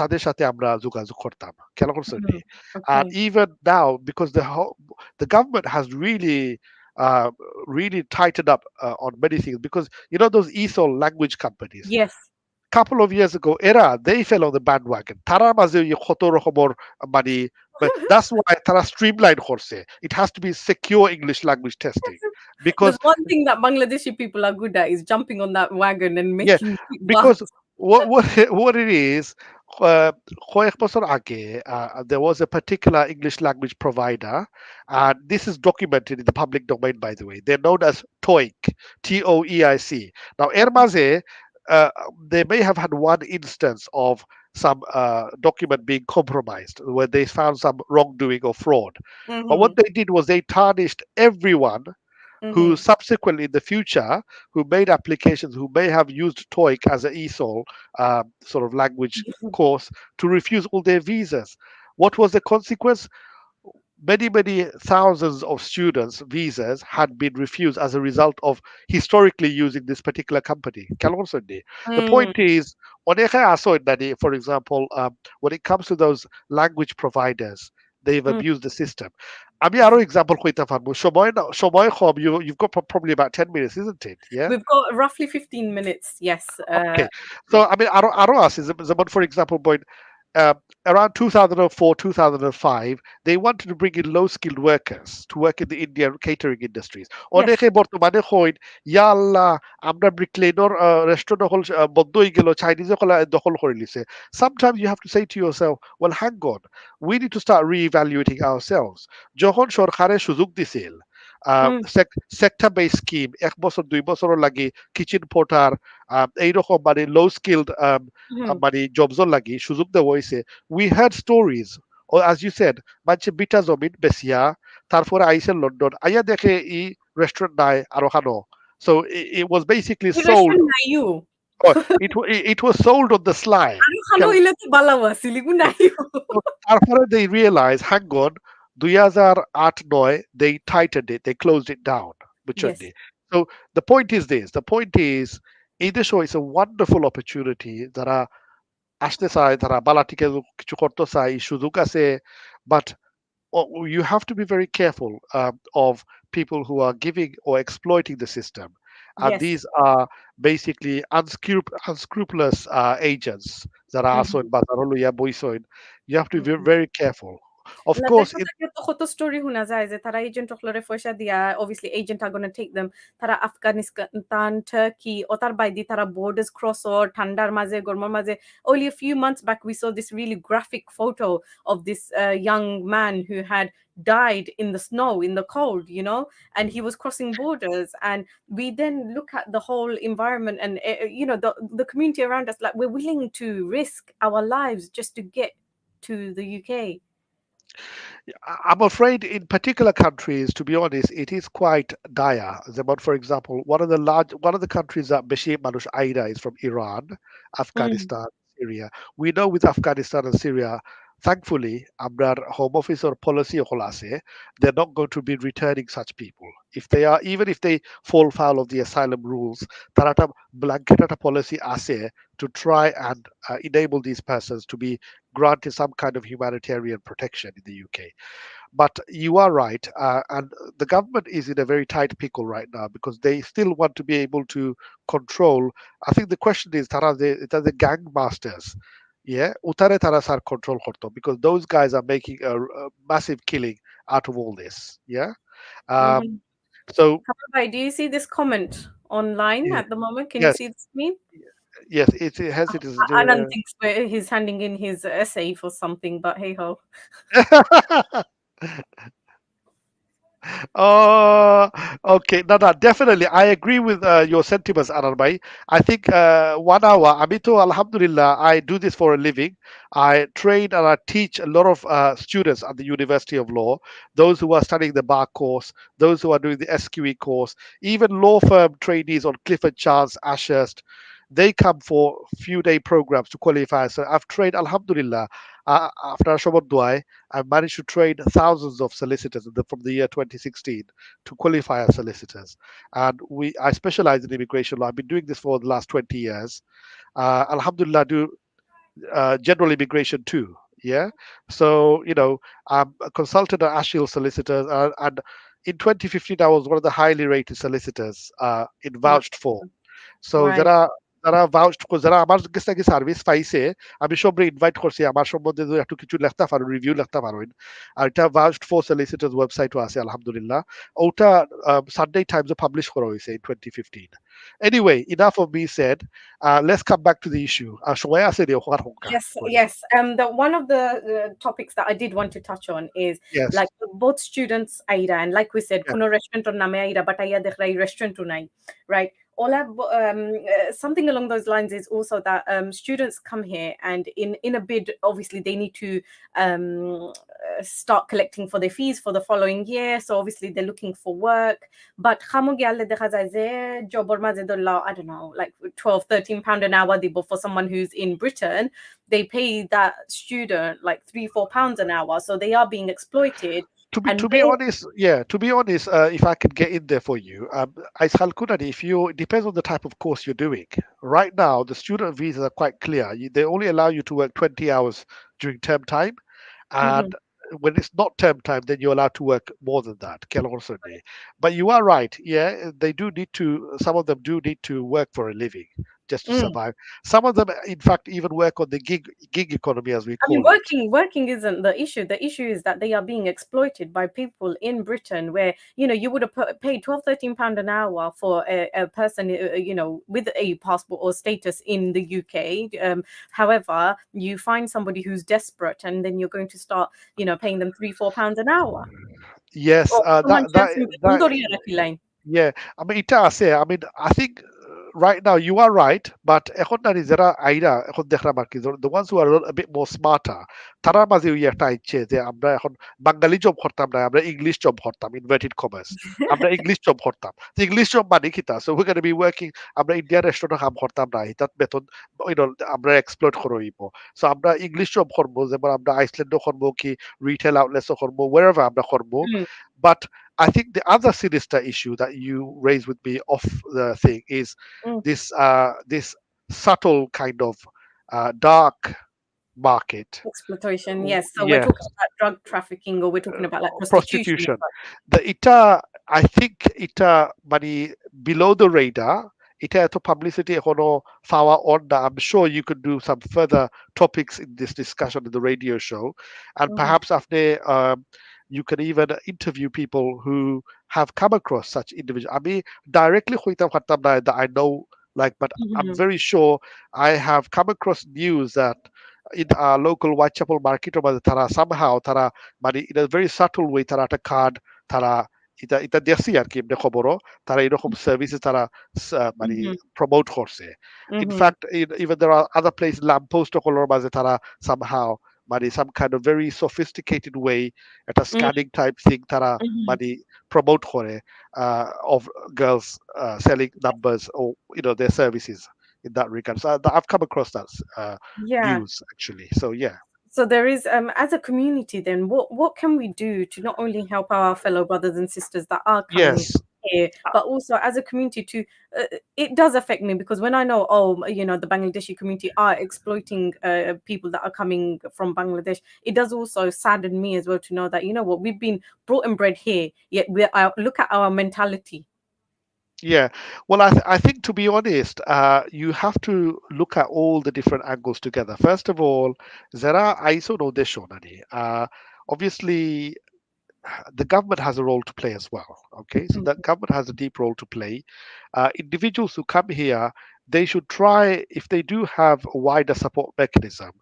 তাদের সাথে আমরা যোগাযোগ করতাম খেয়াল করছেন নি? Mhm. And Okay. even now because the government has uh, really tightened up on many things because those ESOL language companies Yes. couple of years ago they fell on the bandwagon তারা মাঝে কত রকমের মানে but that's why তারা streamline করছে. It has to be secure English language testing because There's one thing that Bangladeshi people are good at is jumping on that wagon and yeah, making quick because bucks. what it is, কয়েক বছর আগে, there was a particular English language provider, and this is documented in the public domain, by the way. They're known as TOEIC, TOEIC. Now, এর মাঝে, uh, they may have had one instance of some document being compromised, where they found some wrongdoing or fraud. But Mm-hmm. what they did was they tarnished everyone who Mm-hmm. subsequently in the future who made applications, who may have used TOEIC as an ESOL sort of language course to refuse all their visas. What was the consequence? Many thousands of students visas had been refused as a result of historically using this particular company Kalonsandi. The Mm, point is, অনেকে আছে that, for example, when it comes to those language providers, they've mm. abused the system. আমি আরো example কইতে পারবো সময় কম, you've got probably about 10 minutes, isn't it? Yeah. We've got roughly 15 minutes. Yes. Okay. So I mean, আরো আছে যেমন for example, uh, around 2004, 2005, they wanted to bring in low skilled workers to work in the Indian catering industries. Yes. অনেকে বর্তমানে coin ইয়া আল্লাহ আমরা ব্রিকলেনর restaurant দখল বন্ধ হয়ে গেল, চাইনিজ দখল করে লিছে. Sometimes you have to say to yourself, well, hang on, we need to start re-evaluating ourselves. যখন সরকারে সুযোগ দিছিল Mm, সেক্টর বেস স্কিম 1 বছর 2 বছর লাগি কিচেন পোর্টার এইরকম মানে লো স্কিলড mhm. মানে জবসর লাগি সুযোগ দেওয়া হয়েছে. We heard stories, or as you said, মানুষে বিটা জমিন বেচিয়া তারপরে আইসে লন্ডন আইয়া দেখে ই রেস্টুরেন্ট নাই আরো খানো. So it was basically এই sold, restaurant নাই you. or it was sold on the sly. আরো খানো হইলে তো বালাও আছিল, এগু নাই you. So তারপরে they realized, hang on, 2008-9 they tightened it, they closed it down. বুঝছেন Yes. নি? So the point is this, the point is এই দেশে it's a wonderful opportunity যারা আসতে চায়, তারা বালাটিকে কিছু করতে চায়, এই সুযোগ আছে, but you have to be very careful of people who are giving or exploiting the system. And Yes. these are basically unscrupulous agents that are also in Mhm. Bazaroluya Boysoin. You have to be Mhm. very careful. Of না course, দেখা থাকে তো কত story শোনা যায় যে তারা agent হলরে পয়সা দিয়া obviously agent are gonna take them, তারা আফগানিস্তান, টার্কি ও তার বাইদি তারা borders cross or ঠান্ডার মাঝে গরমের মাঝে. Only a few months back we saw this really graphic photo of this young man who had died in the snow, in the cold, you know, and he was crossing borders. And we then look at the whole environment and you know, the community around us, like we're willing to risk our lives just to get to the UK. I'm afraid in particular countries, to be honest, it is quite dire. About, for example, one of the countries that Bashir Manush Aida is from Iran, Mm. Afghanistan, Syria. We know with Afghanistan and Syria, thankfully, Amrar Home Office or policy holase, they're not going to be returning such people. If they are, even if they fall foul of the asylum rules, tarata blanket at a policy ase to try and enable these persons to be granted some kind of humanitarian protection in the UK. But you are right, and the government is in a very tight pickle right now because they still want to be able to control. I think the question is, the gang masters, yeah, utare tara sar control korto, because those guys are making a massive killing out of all this. Yeah. Um, Mhm. so Hi, do you see this comment online yeah, at the moment? Can you yes, see the screen? yes, it has it is. Anand thinks he's handing in his essay for something, but hey ho. Oh, okay. No, no, definitely. I agree with your sentiments, Anarbai. I think 1 hour, Amito, Alhamdulillah, I do this for a living. I train and I teach a lot of students at the University of Law, those who are studying the bar course, those who are doing the SQE course, even law firm trainees on Clifford Chance, Ashurst. They come for few-day programs to qualify. So I've trained, Alhamdulillah, after Shobod Duai, I've managed to train thousands of solicitors from the year 2016 to qualify as solicitors. And I specialize in immigration law. I've been doing this for the last 20 years. Alhamdulillah, do general immigration too. Yeah. So, I'm a consultant at Ashil Solicitors. And in 2015, I was one of the highly rated solicitors in Ma- vouched for. So Right. যারা ভাউচড যারা আমার কাছে নাকি service পাইছে, আমি সবরে invite করছি আমার সম্বন্ধে যদি একটু কিছু লিখতে পারো, রিভিউ লিখতে পারেন। আর এটা ভাউচড ফর সলিসিটার্স ওয়েবসাইটও আছে আলহামদুলিল্লাহ। ওটা সানডে টাইমসে পাবলিশ করা হয়েছে in 2015. Anyway, enough of me said. Let's come back to the issue. সময় আছে রে ওখান হোকা Yes, কইরা। yes. The one of the topics that I did want to touch on is Yes, like both students aira, and like we said, yes, kuno restaurant or name aira, but aya dekhra restaurant nai, right? Something along those lines is also that students come here and in a bid, obviously they need to start collecting for their fees for the following year. So obviously they're looking for work. But I don't know, like 12, 13 pound an hour for someone who's in Britain. They pay that student like £3, £4 an hour. So they are being exploited. And To be honest, yeah, to be honest, if I could get in there for you, I calculate if you it depends on the type of course you're doing. Right now, the student visas are quite clear. They only allow you to work 20 hours during term time, Mhm. and when it's not term time, then you're allowed to work more than that. But you are right. Yeah, they do need to. Some of them do need to work for a living just to Mm. survive. Some of them, in fact, even work on the gig economy, as we I mean, call it. working isn't the issue. The issue is that they are being exploited by people in Britain, where you would have paid 12, 13 pound an hour for a person, with a passport or status in the UK. However, you find somebody who's desperate, and then you're going to start, paying them £3, £4 an hour. Yes, Or someone that line. yeah, I mean, এটা আছে। I mean, I think right now you are right, but এখন না যারা আইরা এখন দেখলাম আর কি, the ones who are a bit more smarter, তারার মাঝে ওই একটা ইচ্ছে যে আমরা এখন বাঙালি জব করতাম না, আমরা ইংলিশ জব করতাম, ইনভার্টেড কমার্স, আমরা ইংলিশ জব করতাম। ইংলিশ জব মানে কি তা? So we're going to be working, আমরা ইন্ডিয়ান রেস্টুরেন্টে কাম করতাম না, এটাত বেতন আমরা এক্সপ্লয়েট করে হইব। So আমরা ইংলিশ জব করবো, যেমন আমরা আইসল্যান্ডও করবো কি রিটেল আউটলেটসও করবো, wherever আমরা করবো। Mm, But I think the other sinister issue that you raised with me off the thing is mm. this subtle kind of dark market. Exploitation, yes. So we're Yeah, talking about drug trafficking, or we're talking about like prostitution as prostitution. well. The I think money below the radar. Ita eto publicity econo fawa onda. I'm sure you could do some further topics in this discussion in the radio show, and Mhm, perhaps after you can even interview people who have come across such individuals. I mean, directly হইতাম পারতাম না that I know, like, but I'm mhm, very sure I have come across news that in our local Whitechapel market, or তারা somehow তারা মানে in a very subtle way তারা একটা card তারা এটা দেখছি আর কি এমনি খবরও তারা এরকম সার্ভিসে তারা মানে mhm, প্রমোট করছে। In mhm, fact, even there are other places lamppost সকলের মাঝে তারা somehow মানে some kind of very sophisticated way একটা mm, scanning type thing তারা mhm. মানে promote করে of girls selling numbers or their services in that regard. So I've come across that Yeah. news actually. So yeah. So there is, as a community, then what can we do to not only help our fellow brothers and sisters that are coming Yes. here, but also as a community to, it does affect me because when I know, oh, the Bangladeshi community are exploiting people that are coming from Bangladesh, it does also sadden me as well to know that, what, we've been brought and bred here, yet look at our mentality. Yeah, well, I think to be honest, you have to look at all the different angles together. First of all, Zara ISO no deshonani. Obviously, the government has a role to play as well. Okay, so Mm, the government has a deep role to play. Individuals who come here, they should try, if they do have a wider support mechanism,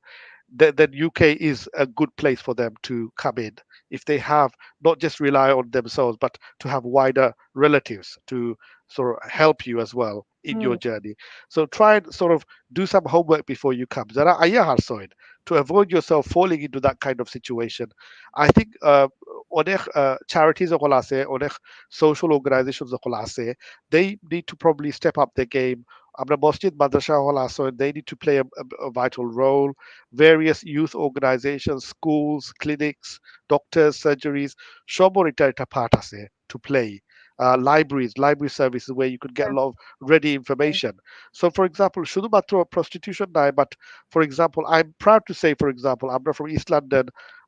then UK is a good place for them to come in if they have not just rely on themselves, but to have wider relatives to sort of help you as well in your mm, journey. So try and sort of do some homework before you come. Zara ayah harsoin, to avoid yourself falling into that kind of situation. I think অনেক charities সকল আছে, অনেক social organizations সকল আছে, they need to probably step up their game. আমরা মসজিদ মাদ্রাসা সকল আছে, they need to play a vital role. Various youth organizations, schools, clinics, doctors, surgeries, সবর এটা part আছে to play. Library services where you could get a lot of ready information. So, for example, শুধুমাত্র prostitution নাই, but for example, I'm proud to say, for example, I'm from East London.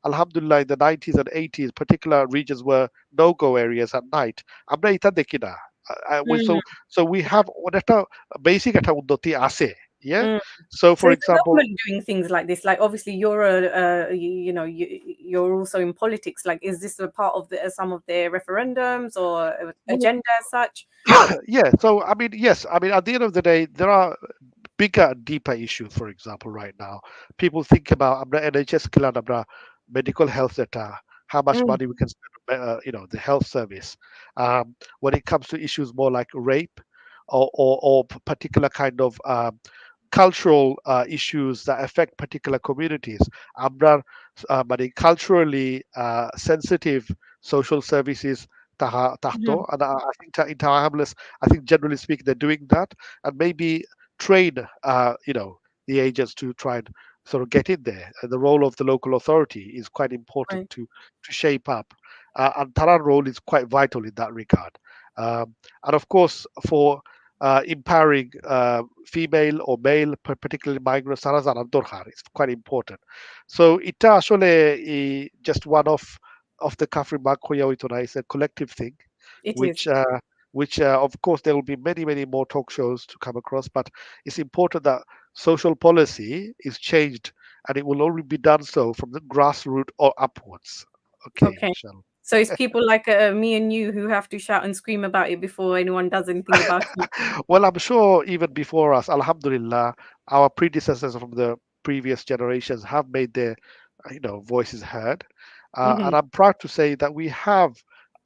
Alhamdulillah, in the 90s and 80s, particular regions were no-go areas at night. আমরা এটা দেখি না। mm, So we have অনেকটা basic একটা উন্নতি আছে. Yeah. mm. So, So for is the example, government doing things like this? Like obviously you're you're also in politics. Like is this a part of some of their referendums or well, agenda as such? yeah. So, I mean, yes. I mean, at the end of the day, there are bigger, deeper issues. For example, right now, people think about NHS kila medical health data, how much Mm, money we can spend on, the health service. When it comes to issues more like rape, or particular kind of cultural issues that affect particular communities. আমরা মানে culturally sensitive social services tahto, Mhm. and I think in Tahamless, I think generally speaking, they're doing that, and maybe train the agents to try and sort of get in there. And the role of the local authority is quite important Right. to shape up, and Tara's role is quite vital in that regard. And of course, for empowering female or male, particularly migrants, তারা জানার দরকার. It's quite important. So এটা আসলে just one of the Kafri Mark হইয়া হইতো না. It's a collective thing, It which is. of course there will be many more talk shows to come across, but it's important that social policy is changed, and it will only be done so from the grassroots or upwards. Okay, Okay. inshallah. So it's people like me and you who have to shout and scream about it before anyone does anything about it. Well, I'm sure even before us, Alhamdulillah, our predecessors from the previous generations have made their, voices heard. And Mhm. I'm proud to say that we have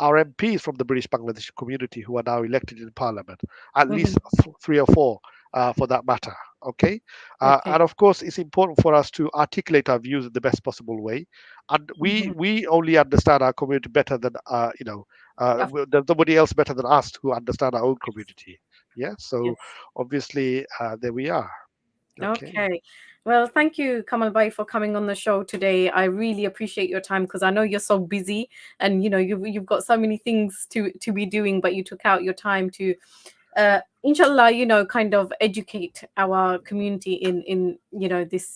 our MPs from the British Bangladeshi community who are now elected in Parliament, at least Mhm. three or four, for that matter. Okay, Okay. and of course, it's important for us to articulate our views in the best possible way, and Mhm. we only understand our community better than Of there's nobody else better than us who understand our own community. Yeah, so yes. obviously there we are. Okay. Okay. Well, thank you, Kamal Bhai, for coming on the show today. I really appreciate your time because I know you're so busy and you've got so many things to be doing, but you took out your time to inshallah, kind of educate our community in this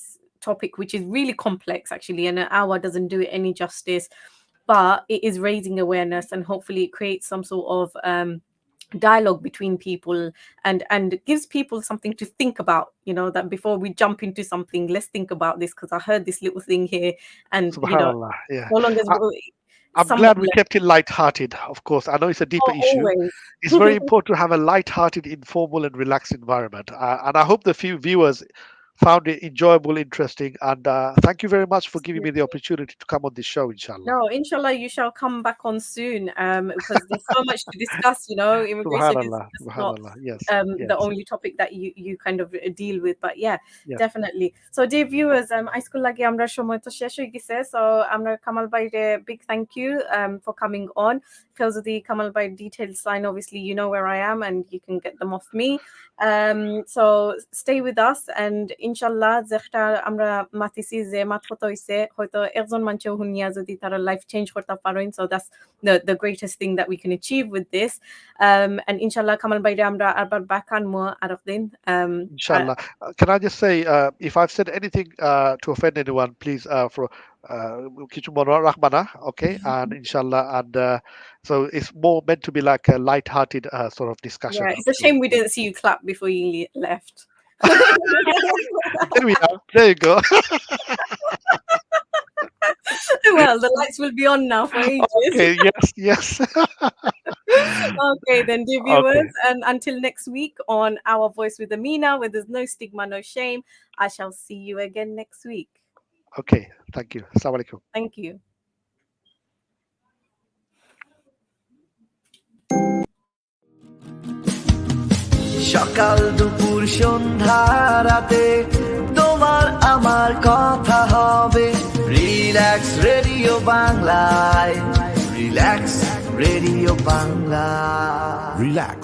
topic, which is really complex actually, and an hour doesn't do it any justice, but it is raising awareness and hopefully it creates some sort of dialogue between people and gives people something to think about, that before we jump into something, let's think about this because I heard this little thing here, and Subhanallah. Yeah. so long as I, I'm someone glad we kept it light-hearted. Of course, I know it's a deeper issue. always. It's very important to have a light-hearted, informal, and relaxed environment. And I hope the few viewers found it enjoyable, interesting, and thank you very much for giving me the opportunity to come on this show, inshallah. No, inshallah, you shall come back on soon, because there's so much to discuss. Immigration is Subhanallah, just not subhanallah. Yes, the yes, only topic that you kind of deal with, but yeah, yes. definitely. So dear viewers, I school lagi amra shomoy to shesh hoye geche, so amra Kamal bhai big thank you for coming on. Because of the Kamal bhai detailed sign, obviously you know where I am and you can get them off me. So stay with us and inshallah যেটা আমরা মাতিছি যে মাত্র হইছে হয়তো একজন মানুষ হুনিয়া যদি তারা লাইফ চেঞ্জ করতে পারেন, so that's the greatest thing that we can achieve with this, and inshallah Kamal বাইরে আমরা আবার back আনমু আরেকদিন. Inshallah. Can I just say, if I've said anything to offend anyone, please for কিছু মনে রাখবা না, okay? And inshallah, and so it's more meant to be like a light-hearted sort of discussion. Yeah, it's a shame we didn't see you clap before you left. There we are. There you go. Well, the lights will be on now for ages. Okay. Yes. Yes. Okay, then, dear viewers, Okay. and until next week on Our Voice with Amina, where there's no stigma, no shame, I shall see you again next week. Okay. Thank you. Assalamu alaikum. Thank you. সকাল দুপুর সন্ধ্যা রাতে তোমার আমার কথা হবে relax radio বাংলায় relax radio Bangla Relax